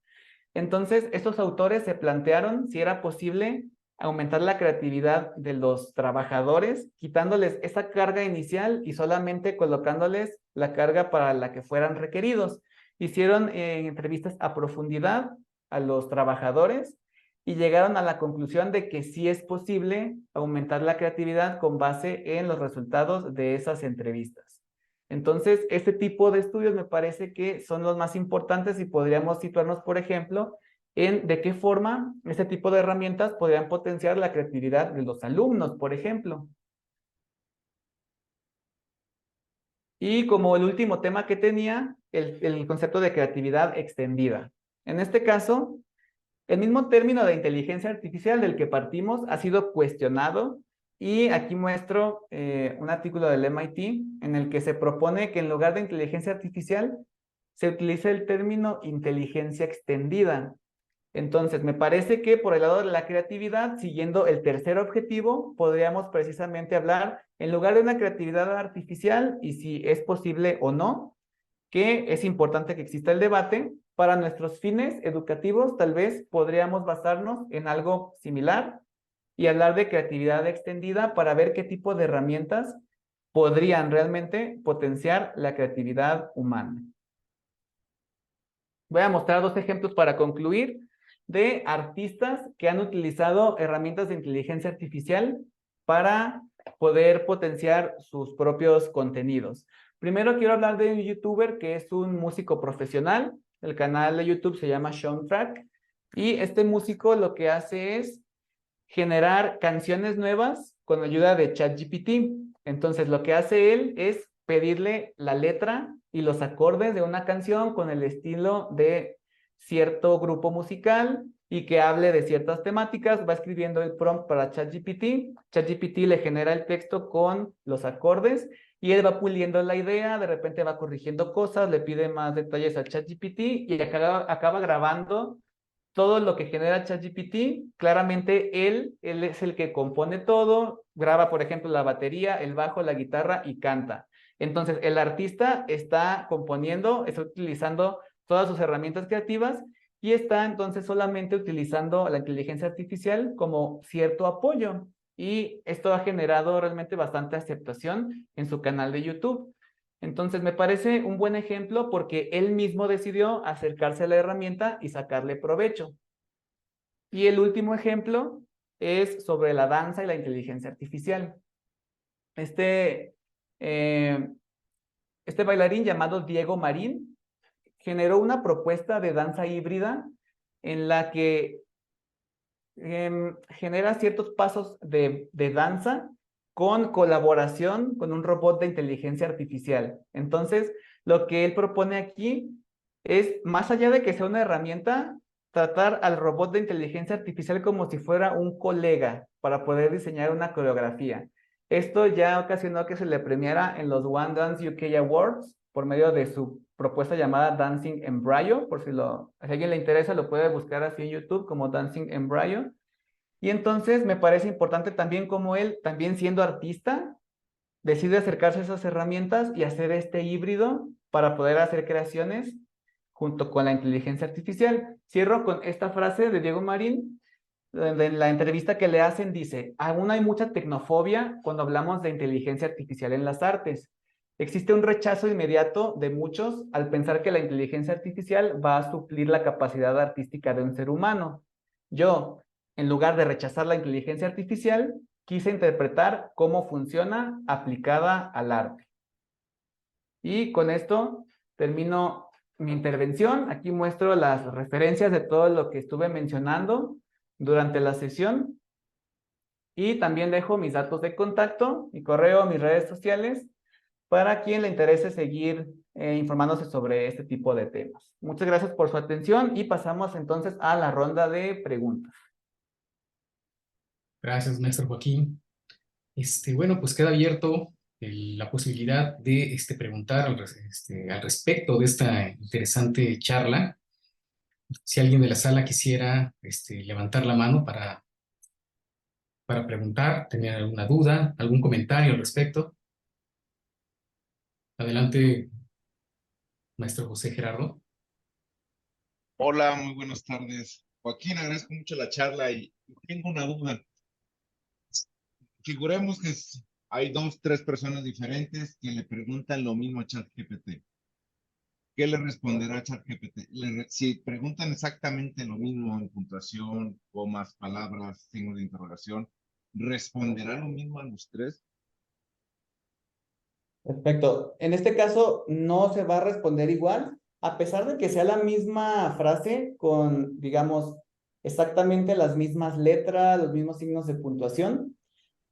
B: Entonces, estos autores se plantearon si era posible aumentar la creatividad de los trabajadores, quitándoles esa carga inicial y solamente colocándoles la carga para la que fueran requeridos. Hicieron entrevistas a profundidad a los trabajadores y llegaron a la conclusión de que sí es posible aumentar la creatividad con base en los resultados de esas entrevistas. Entonces, este tipo de estudios me parece que son los más importantes y podríamos situarnos, por ejemplo, en de qué forma este tipo de herramientas podrían potenciar la creatividad de los alumnos, por ejemplo. Y como el último tema que tenía, el concepto de creatividad extendida. En este caso, el mismo término de inteligencia artificial del que partimos ha sido cuestionado y aquí muestro un artículo del MIT en el que se propone que en lugar de inteligencia artificial se utilice el término inteligencia extendida. Entonces, me parece que por el lado de la creatividad, siguiendo el tercer objetivo, podríamos precisamente hablar en lugar de una creatividad artificial y si es posible o no, que es importante que exista el debate. Para nuestros fines educativos, tal vez podríamos basarnos en algo similar y hablar de creatividad extendida para ver qué tipo de herramientas podrían realmente potenciar la creatividad humana. Voy a mostrar 2 ejemplos para concluir de artistas que han utilizado herramientas de inteligencia artificial para poder potenciar sus propios contenidos. Primero quiero hablar de un youtuber que es un músico profesional. El canal de YouTube se llama Soundtrack. Y este músico lo que hace es generar canciones nuevas con ayuda de ChatGPT. Entonces, lo que hace él es pedirle la letra y los acordes de una canción con el estilo de cierto grupo musical y que hable de ciertas temáticas. Va escribiendo el prompt para ChatGPT. ChatGPT le genera el texto con los acordes y él va puliendo la idea, de repente va corrigiendo cosas, le pide más detalles a ChatGPT y acaba grabando todo lo que genera ChatGPT. Claramente él es el que compone todo, graba, por ejemplo, la batería, el bajo, la guitarra y canta. Entonces, el artista está componiendo, está utilizando todas sus herramientas creativas y está entonces solamente utilizando la inteligencia artificial como cierto apoyo. Y esto ha generado realmente bastante aceptación en su canal de YouTube. Entonces, me parece un buen ejemplo porque él mismo decidió acercarse a la herramienta y sacarle provecho. Y el último ejemplo es sobre la danza y la inteligencia artificial. Este bailarín llamado Diego Marín generó una propuesta de danza híbrida en la que genera ciertos pasos de danza con colaboración con un robot de inteligencia artificial. Entonces, lo que él propone aquí es, más allá de que sea una herramienta, tratar al robot de inteligencia artificial como si fuera un colega para poder diseñar una coreografía. Esto ya ocasionó que se le premiara en los One Dance UK Awards por medio de su propuesta llamada Dancing Embryo. Si a alguien le interesa, lo puede buscar así en YouTube como Dancing Embryo. Y entonces me parece importante también como él, también siendo artista, decide acercarse a esas herramientas y hacer este híbrido para poder hacer creaciones junto con la inteligencia artificial. Cierro con esta frase de Diego Marín, donde en la entrevista que le hacen dice: aún hay mucha tecnofobia cuando hablamos de inteligencia artificial en las artes. Existe un rechazo inmediato de muchos al pensar que la inteligencia artificial va a suplir la capacidad artística de un ser humano. Yo, en lugar de rechazar la inteligencia artificial, quise interpretar cómo funciona aplicada al arte. Y con esto termino mi intervención. Aquí muestro las referencias de todo lo que estuve mencionando durante la sesión. Y también dejo mis datos de contacto, mi correo, mis redes sociales, para quien le interese seguir informándose sobre este tipo de temas. Muchas gracias por su atención y pasamos entonces a la ronda de preguntas.
A: Gracias, maestro Joaquín. Bueno, pues queda abierto la posibilidad de preguntar al respecto de esta interesante charla. Si alguien de la sala quisiera levantar la mano para preguntar, tener alguna duda, algún comentario al respecto. Adelante, maestro José Gerardo.
C: Hola, muy buenas tardes. Joaquín, agradezco mucho la charla y tengo una duda. Figuremos que hay 2, 3 personas diferentes que le preguntan lo mismo a ChatGPT. ¿Qué le responderá ChatGPT? Si preguntan exactamente lo mismo en puntuación, comas, palabras, signos de interrogación, ¿responderá lo mismo a los 3?
B: Perfecto. En este caso no se va a responder igual, a pesar de que sea la misma frase con, digamos, exactamente las mismas letras, los mismos signos de puntuación,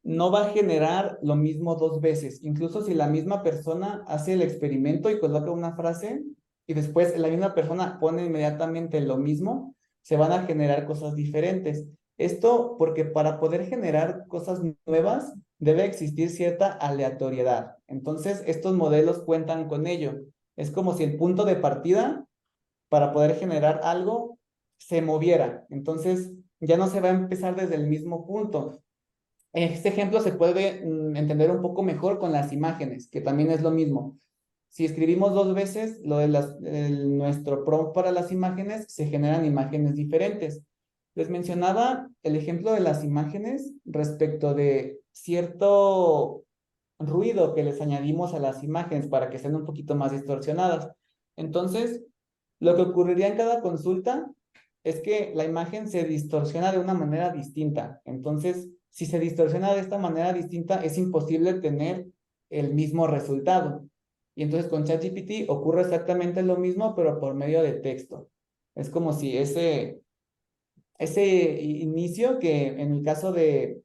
B: no va a generar lo mismo 2 veces. Incluso si la misma persona hace el experimento y coloca una frase y después la misma persona pone inmediatamente lo mismo, se van a generar cosas diferentes. Esto porque para poder generar cosas nuevas debe existir cierta aleatoriedad. Entonces, estos modelos cuentan con ello. Es como si el punto de partida para poder generar algo se moviera. Entonces, ya no se va a empezar desde el mismo punto. Este ejemplo se puede entender un poco mejor con las imágenes, que también es lo mismo. Si escribimos 2 veces, nuestro prompt para las imágenes, se generan imágenes diferentes. Les mencionaba el ejemplo de las imágenes respecto de cierto ruido que les añadimos a las imágenes para que sean un poquito más distorsionadas. Entonces, lo que ocurriría en cada consulta es que la imagen se distorsiona de una manera distinta. Entonces, si se distorsiona de esta manera distinta, es imposible tener el mismo resultado. Y entonces con ChatGPT ocurre exactamente lo mismo, pero por medio de texto. Es como si ese inicio que en el caso de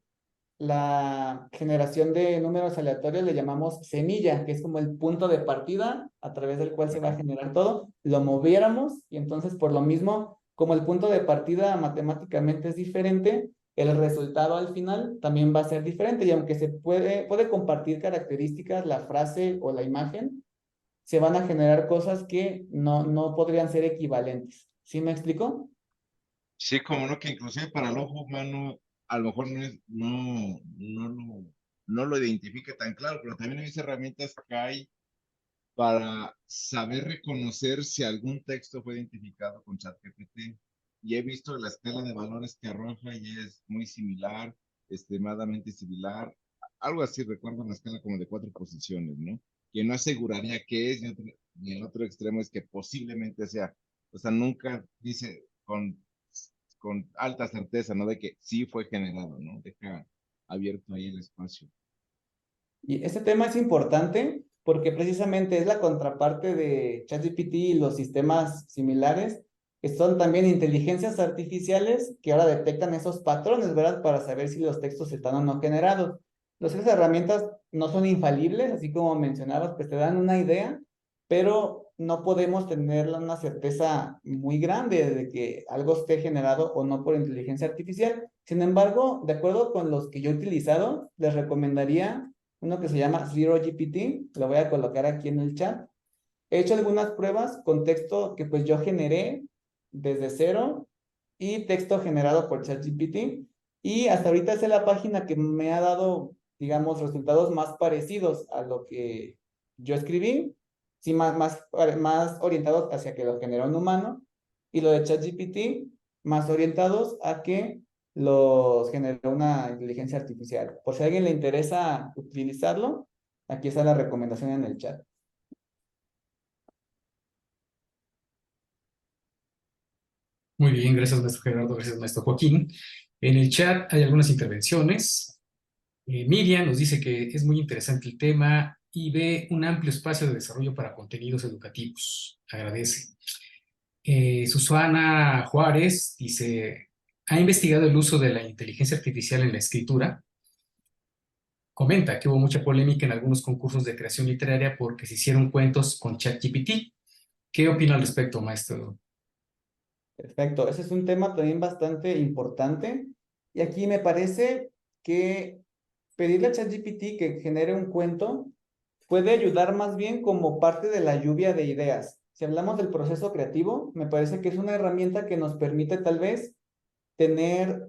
B: la generación de números aleatorios le llamamos semilla, que es como el punto de partida a través del cual se va a generar todo, lo moviéramos y entonces por lo mismo, como el punto de partida matemáticamente es diferente, el resultado al final también va a ser diferente y aunque se puede compartir características, la frase o la imagen, se van a generar cosas que no podrían ser equivalentes. ¿Sí me explico?
C: Sí, como no, que inclusive para el ojo humano a lo mejor no lo identifica tan claro, pero también hay herramientas que hay para saber reconocer si algún texto fue identificado con ChatGPT. Y he visto la escala de valores que arroja y es muy similar, extremadamente similar. Algo así, recuerdo una escala como de 4 posiciones, ¿no? Que no aseguraría que es, y el otro extremo es que posiblemente sea. O sea, nunca dice con alta certeza, ¿no? De que sí fue generado, ¿no? Deja abierto ahí el espacio.
B: Y este tema es importante porque precisamente es la contraparte de ChatGPT y los sistemas similares, que son también inteligencias artificiales que ahora detectan esos patrones, ¿verdad? Para saber si los textos están o no generados. Esas herramientas no son infalibles, así como mencionabas, pues te dan una idea, pero no podemos tener una certeza muy grande de que algo esté generado o no por inteligencia artificial. Sin embargo, de acuerdo con los que yo he utilizado, les recomendaría uno que se llama Zero GPT, lo voy a colocar aquí en el chat. He hecho algunas pruebas con texto que pues yo generé desde cero y texto generado por ChatGPT y hasta ahorita es la página que me ha dado, digamos, resultados más parecidos a lo que yo escribí, sí, más orientados hacia que lo generó un humano y lo de ChatGPT más orientados a que los generó una inteligencia artificial. Por si a alguien le interesa utilizarlo, aquí está la recomendación en el chat.
A: Muy bien, gracias, maestro Gerardo, gracias, maestro Joaquín. En el chat hay algunas intervenciones. Miriam nos dice que es muy interesante el tema y ve un amplio espacio de desarrollo para contenidos educativos. Agradece. Susana Juárez dice, ha investigado el uso de la inteligencia artificial en la escritura. Comenta que hubo mucha polémica en algunos concursos de creación literaria porque se hicieron cuentos con ChatGPT. ¿Qué opina al respecto, maestro?
B: Perfecto, ese es un tema también bastante importante. Y aquí me parece que pedirle a ChatGPT que genere un cuento puede ayudar más bien como parte de la lluvia de ideas. Si hablamos del proceso creativo, me parece que es una herramienta que nos permite tal vez tener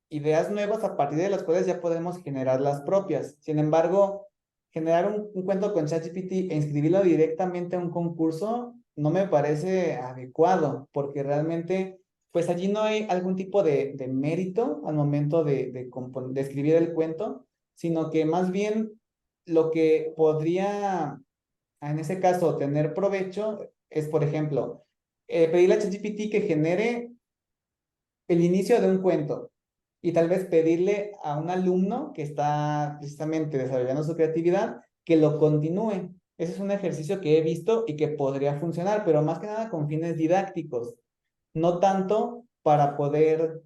B: ideas nuevas a partir de las cuales ya podemos generar las propias. Sin embargo, generar un cuento con ChatGPT e inscribirlo directamente a un concurso no me parece adecuado, porque realmente, pues allí no hay algún tipo de mérito al momento de escribir el cuento, sino que más bien lo que podría, en ese caso, tener provecho es, por ejemplo, pedirle a ChatGPT que genere el inicio de un cuento y tal vez pedirle a un alumno que está precisamente desarrollando su creatividad que lo continúe. Ese es un ejercicio que he visto y que podría funcionar, pero más que nada con fines didácticos, no tanto para poder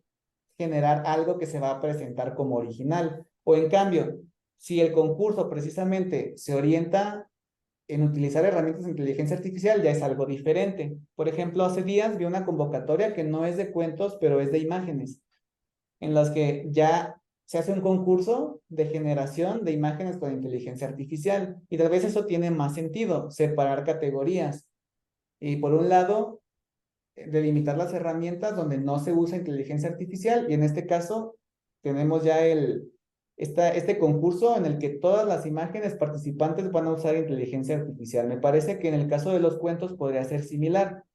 B: generar algo que se va a presentar como original. O en cambio, si el concurso precisamente se orienta en utilizar herramientas de inteligencia artificial, ya es algo diferente. Por ejemplo, hace días vi una convocatoria que no es de cuentos, pero es de imágenes en las que ya se hace un concurso de generación de imágenes con inteligencia artificial. Y tal vez eso tiene más sentido, separar categorías. Y por un lado, delimitar las herramientas donde no se usa inteligencia artificial. Y en este caso, tenemos ya este concurso en el que todas las imágenes participantes van a usar inteligencia artificial. Me parece que en el caso de los cuentos podría ser similar.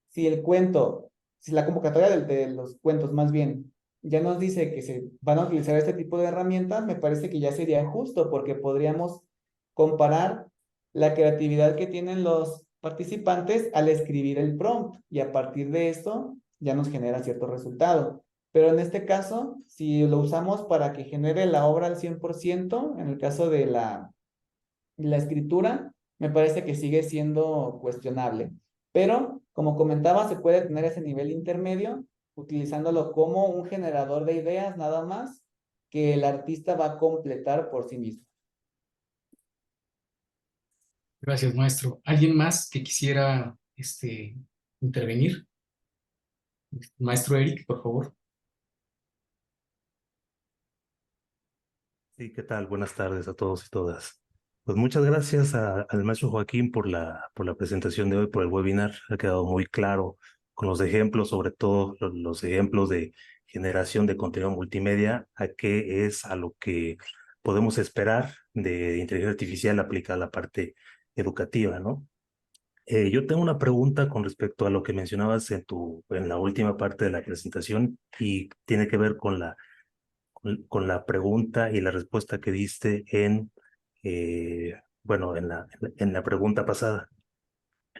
B: Si el cuento, si la convocatoria de los cuentos más bien ya nos dice que se van a utilizar este tipo de herramientas, me parece que ya sería justo porque podríamos comparar la creatividad que tienen los participantes al escribir el prompt y a partir de esto ya nos genera cierto resultado. Pero en este caso, si lo usamos para que genere la obra al 100%, en el caso de la escritura, me parece que sigue siendo cuestionable. Pero, como comentaba, se puede tener ese nivel intermedio utilizándolo como un generador de ideas nada más que el artista va a completar por sí mismo.
A: Gracias, maestro. ¿Alguien más que quisiera intervenir? Maestro Eric, por favor.
D: Sí, ¿qué tal? Buenas tardes a todos y todas. Pues muchas gracias al maestro Joaquín por la presentación de hoy, por el webinar. Ha quedado muy claro con los ejemplos, sobre todo los ejemplos de generación de contenido multimedia, a qué es a lo que podemos esperar de inteligencia artificial aplicada a la parte educativa, ¿no? Yo tengo una pregunta con respecto a lo que mencionabas en la última parte de la presentación y tiene que ver con la pregunta y la respuesta que diste bueno, en la pregunta pasada.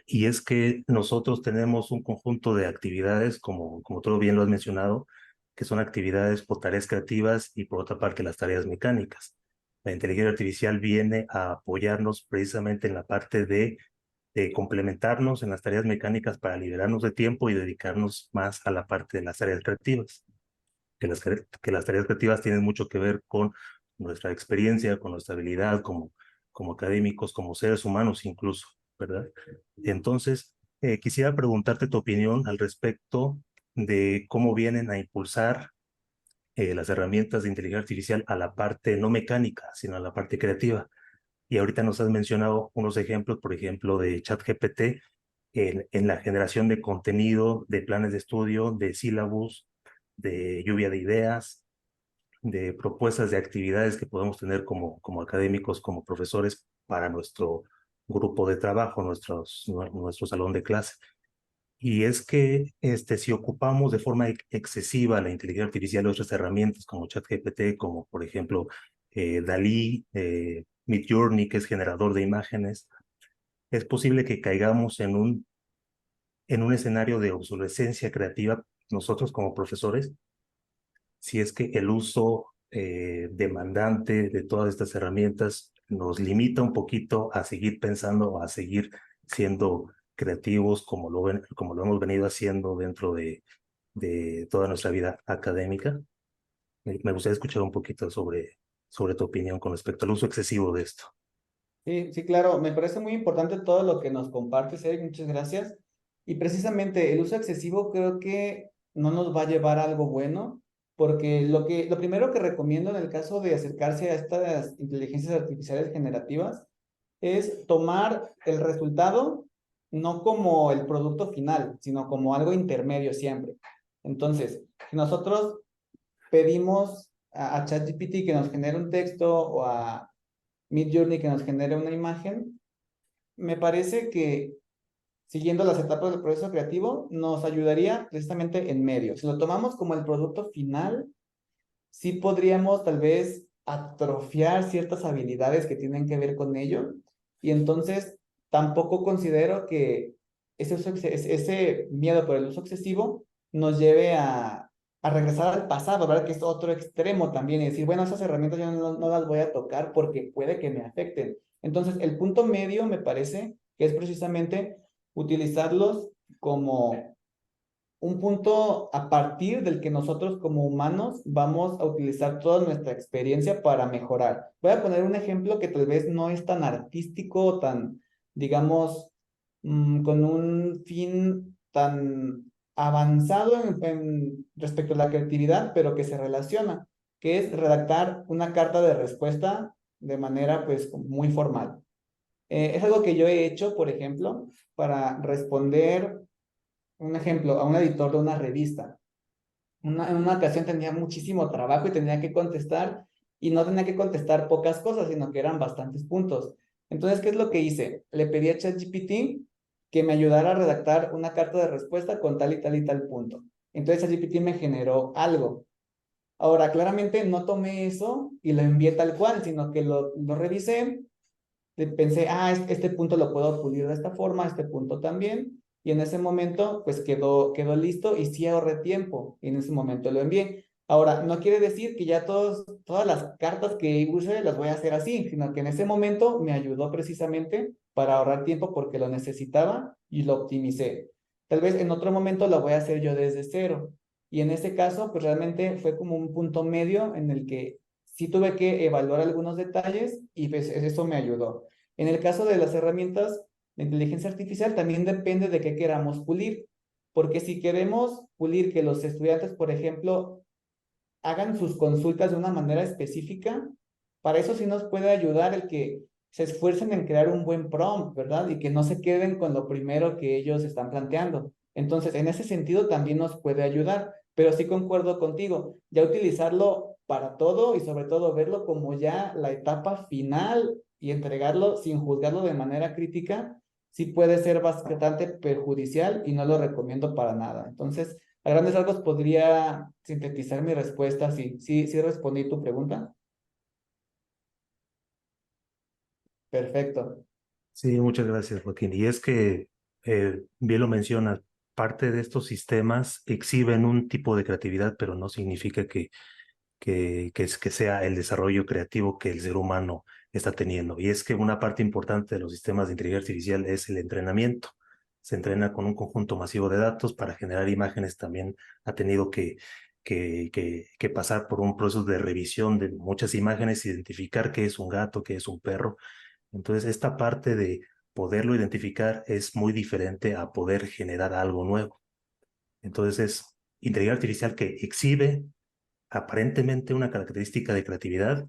D: Y es que nosotros tenemos un conjunto de actividades, como tú bien lo has mencionado, que son actividades por tareas creativas y por otra parte las tareas mecánicas. La inteligencia artificial viene a apoyarnos precisamente en la parte de complementarnos en las tareas mecánicas para liberarnos de tiempo y dedicarnos más a la parte de las tareas creativas que las tareas creativas tienen mucho que ver con nuestra experiencia, con nuestra habilidad como académicos, como seres humanos incluso, ¿verdad? Entonces, quisiera preguntarte tu opinión al respecto de cómo vienen a impulsar las herramientas de inteligencia artificial a la parte no mecánica, sino a la parte creativa. Y ahorita nos has mencionado unos ejemplos, por ejemplo, de ChatGPT en la generación de contenido, de planes de estudio, de sílabus, de lluvia de ideas, de propuestas de actividades que podemos tener como académicos, como profesores para nuestro grupo de trabajo, nuestro salón de clase. Y es que si ocupamos de forma excesiva la inteligencia artificial o otras herramientas como ChatGPT, como por ejemplo Dalí, Midjourney, que es generador de imágenes, es posible que caigamos en un escenario de obsolescencia creativa nosotros como profesores, si es que el uso demandante de todas estas herramientas nos limita un poquito a seguir pensando, a seguir siendo creativos como lo hemos venido haciendo dentro de toda nuestra vida académica. Me gustaría escuchar un poquito sobre tu opinión con respecto al uso excesivo de esto.
B: Sí, sí, claro, me parece muy importante todo lo que nos compartes, Eric, muchas gracias. Y precisamente el uso excesivo creo que no nos va a llevar a algo bueno, porque lo primero que recomiendo en el caso de acercarse a estas inteligencias artificiales generativas es tomar el resultado no como el producto final, sino como algo intermedio siempre. Entonces, si nosotros pedimos a ChatGPT que nos genere un texto o a Midjourney que nos genere una imagen, me parece que siguiendo las etapas del proceso creativo nos ayudaría precisamente en medio. Si lo tomamos como el producto final, sí podríamos tal vez atrofiar ciertas habilidades que tienen que ver con ello y entonces tampoco considero que ese miedo por el uso excesivo nos lleve a regresar al pasado, ¿verdad? Que es otro extremo también y decir, bueno, esas herramientas yo no las voy a tocar porque puede que me afecten. Entonces, el punto medio me parece que es precisamente utilizarlos como un punto a partir del que nosotros como humanos vamos a utilizar toda nuestra experiencia para mejorar. Voy a poner un ejemplo que tal vez no es tan artístico o tan, digamos, con un fin tan avanzado respecto a la creatividad, pero que se relaciona, que es redactar una carta de respuesta de manera pues muy formal. Es algo que yo he hecho, por ejemplo, para responder un ejemplo, a un editor de una revista. En una ocasión tenía muchísimo trabajo y tenía que contestar, y no tenía que contestar pocas cosas, sino que eran bastantes puntos. Entonces, ¿qué es lo que hice? Le pedí a ChatGPT que me ayudara a redactar una carta de respuesta con tal y tal y tal punto. Entonces, ChatGPT me generó algo. Ahora, claramente no tomé eso y lo envié tal cual, sino que lo revisé, pensé, este punto lo puedo pulir de esta forma, este punto también, y en ese momento pues quedó listo y sí ahorré tiempo, y en ese momento lo envié. Ahora, no quiere decir que ya todas las cartas que use las voy a hacer así, sino que en ese momento me ayudó precisamente para ahorrar tiempo porque lo necesitaba y lo optimicé. Tal vez en otro momento lo voy a hacer yo desde cero. Y en ese caso, pues realmente fue como un punto medio en el que sí tuve que evaluar algunos detalles y pues eso me ayudó. En el caso de las herramientas de inteligencia artificial, también depende de qué queramos pulir, porque si queremos pulir que los estudiantes, por ejemplo, hagan sus consultas de una manera específica, para eso sí nos puede ayudar el que se esfuercen en crear un buen prompt, ¿verdad? Y que no se queden con lo primero que ellos están planteando. Entonces, en ese sentido también nos puede ayudar, pero sí concuerdo contigo, ya utilizarlo para todo y sobre todo verlo como ya la etapa final y entregarlo sin juzgarlo de manera crítica, sí puede ser bastante perjudicial y no lo recomiendo para nada. Entonces, a grandes rasgos podría sintetizar mi respuesta. Sí respondí tu pregunta. Perfecto.
D: Sí, muchas gracias, Joaquín. Y es que, bien lo mencionas, parte de estos sistemas exhiben un tipo de creatividad, pero no significa que sea el desarrollo creativo que el ser humano está teniendo. Y es que una parte importante de los sistemas de inteligencia artificial es el entrenamiento. Se entrena con un conjunto masivo de datos para generar imágenes. También ha tenido que pasar por un proceso de revisión de muchas imágenes, identificar qué es un gato, qué es un perro. Entonces, esta parte de poderlo identificar es muy diferente a poder generar algo nuevo. Entonces, es inteligencia artificial que exhibe aparentemente una característica de creatividad,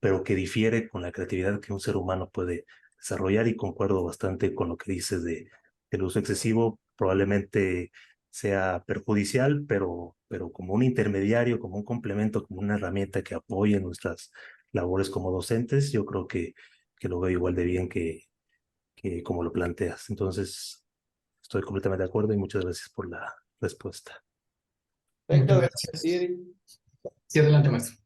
D: pero que difiere con la creatividad que un ser humano puede desarrollar, y concuerdo bastante con lo que dices de que el uso excesivo probablemente sea perjudicial, pero como un intermediario, como un complemento, como una herramienta que apoye nuestras labores como docentes, yo creo que lo veo igual de bien que como lo planteas. Entonces, estoy completamente de acuerdo y muchas gracias por la respuesta.
B: Perfecto,
A: Muchas
B: gracias a ti,
A: gracias.
B: Eric.
A: Sí, adelante, maestro.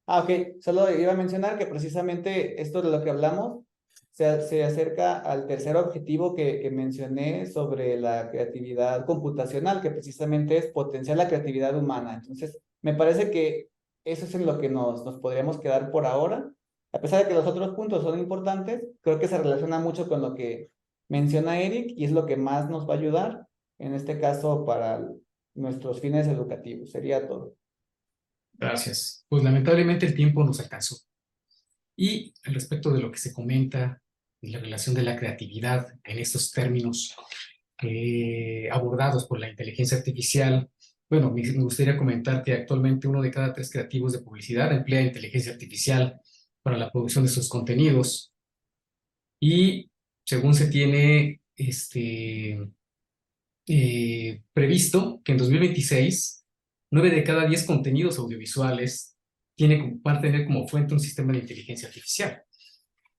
B: Ok, solo iba a mencionar que precisamente esto de lo que hablamos se acerca al tercer objetivo que mencioné sobre la creatividad computacional, que precisamente es potenciar la creatividad humana. Entonces, me parece que eso es en lo que nos podríamos quedar por ahora. A pesar de que los otros puntos son importantes, creo que se relaciona mucho con lo que menciona Eric y es lo que más nos va a ayudar, en este caso, para nuestros fines educativos. Sería todo.
A: Gracias. Pues lamentablemente el tiempo nos alcanzó. Y al respecto de lo que se comenta y la relación de la creatividad en estos términos abordados por la inteligencia artificial, bueno, me gustaría comentar que actualmente 1 de cada 3 creativos de publicidad emplea inteligencia artificial para la producción de sus contenidos. Y según se tiene previsto que en 2026, 9 de cada 10 contenidos audiovisuales van a tener como fuente un sistema de inteligencia artificial,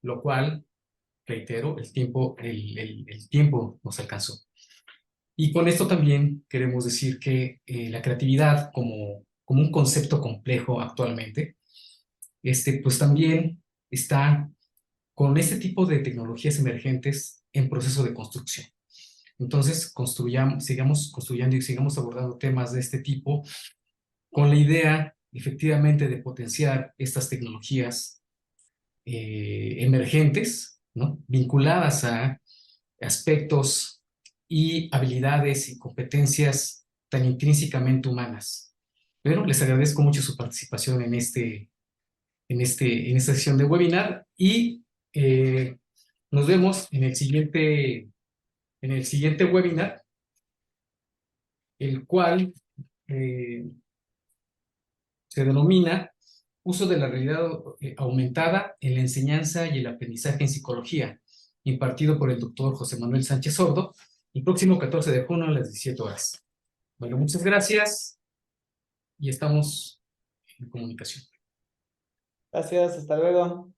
A: lo cual, reitero, el tiempo nos alcanzó. Y con esto también queremos decir que la creatividad como un concepto complejo actualmente, pues también está con este tipo de tecnologías emergentes en proceso de construcción. Entonces, sigamos construyendo y sigamos abordando temas de este tipo con la idea, efectivamente, de potenciar estas tecnologías emergentes, ¿no? Vinculadas a aspectos y habilidades y competencias tan intrínsecamente humanas. Pero les agradezco mucho su participación en esta sesión de webinar y nos vemos en el siguiente webinar, el cual se denomina Uso de la realidad aumentada en la enseñanza y el aprendizaje en psicología, impartido por el doctor José Manuel Sánchez Sordo, el próximo 14 de junio a las 17 horas. Bueno, muchas gracias y estamos en comunicación.
B: Gracias, hasta luego.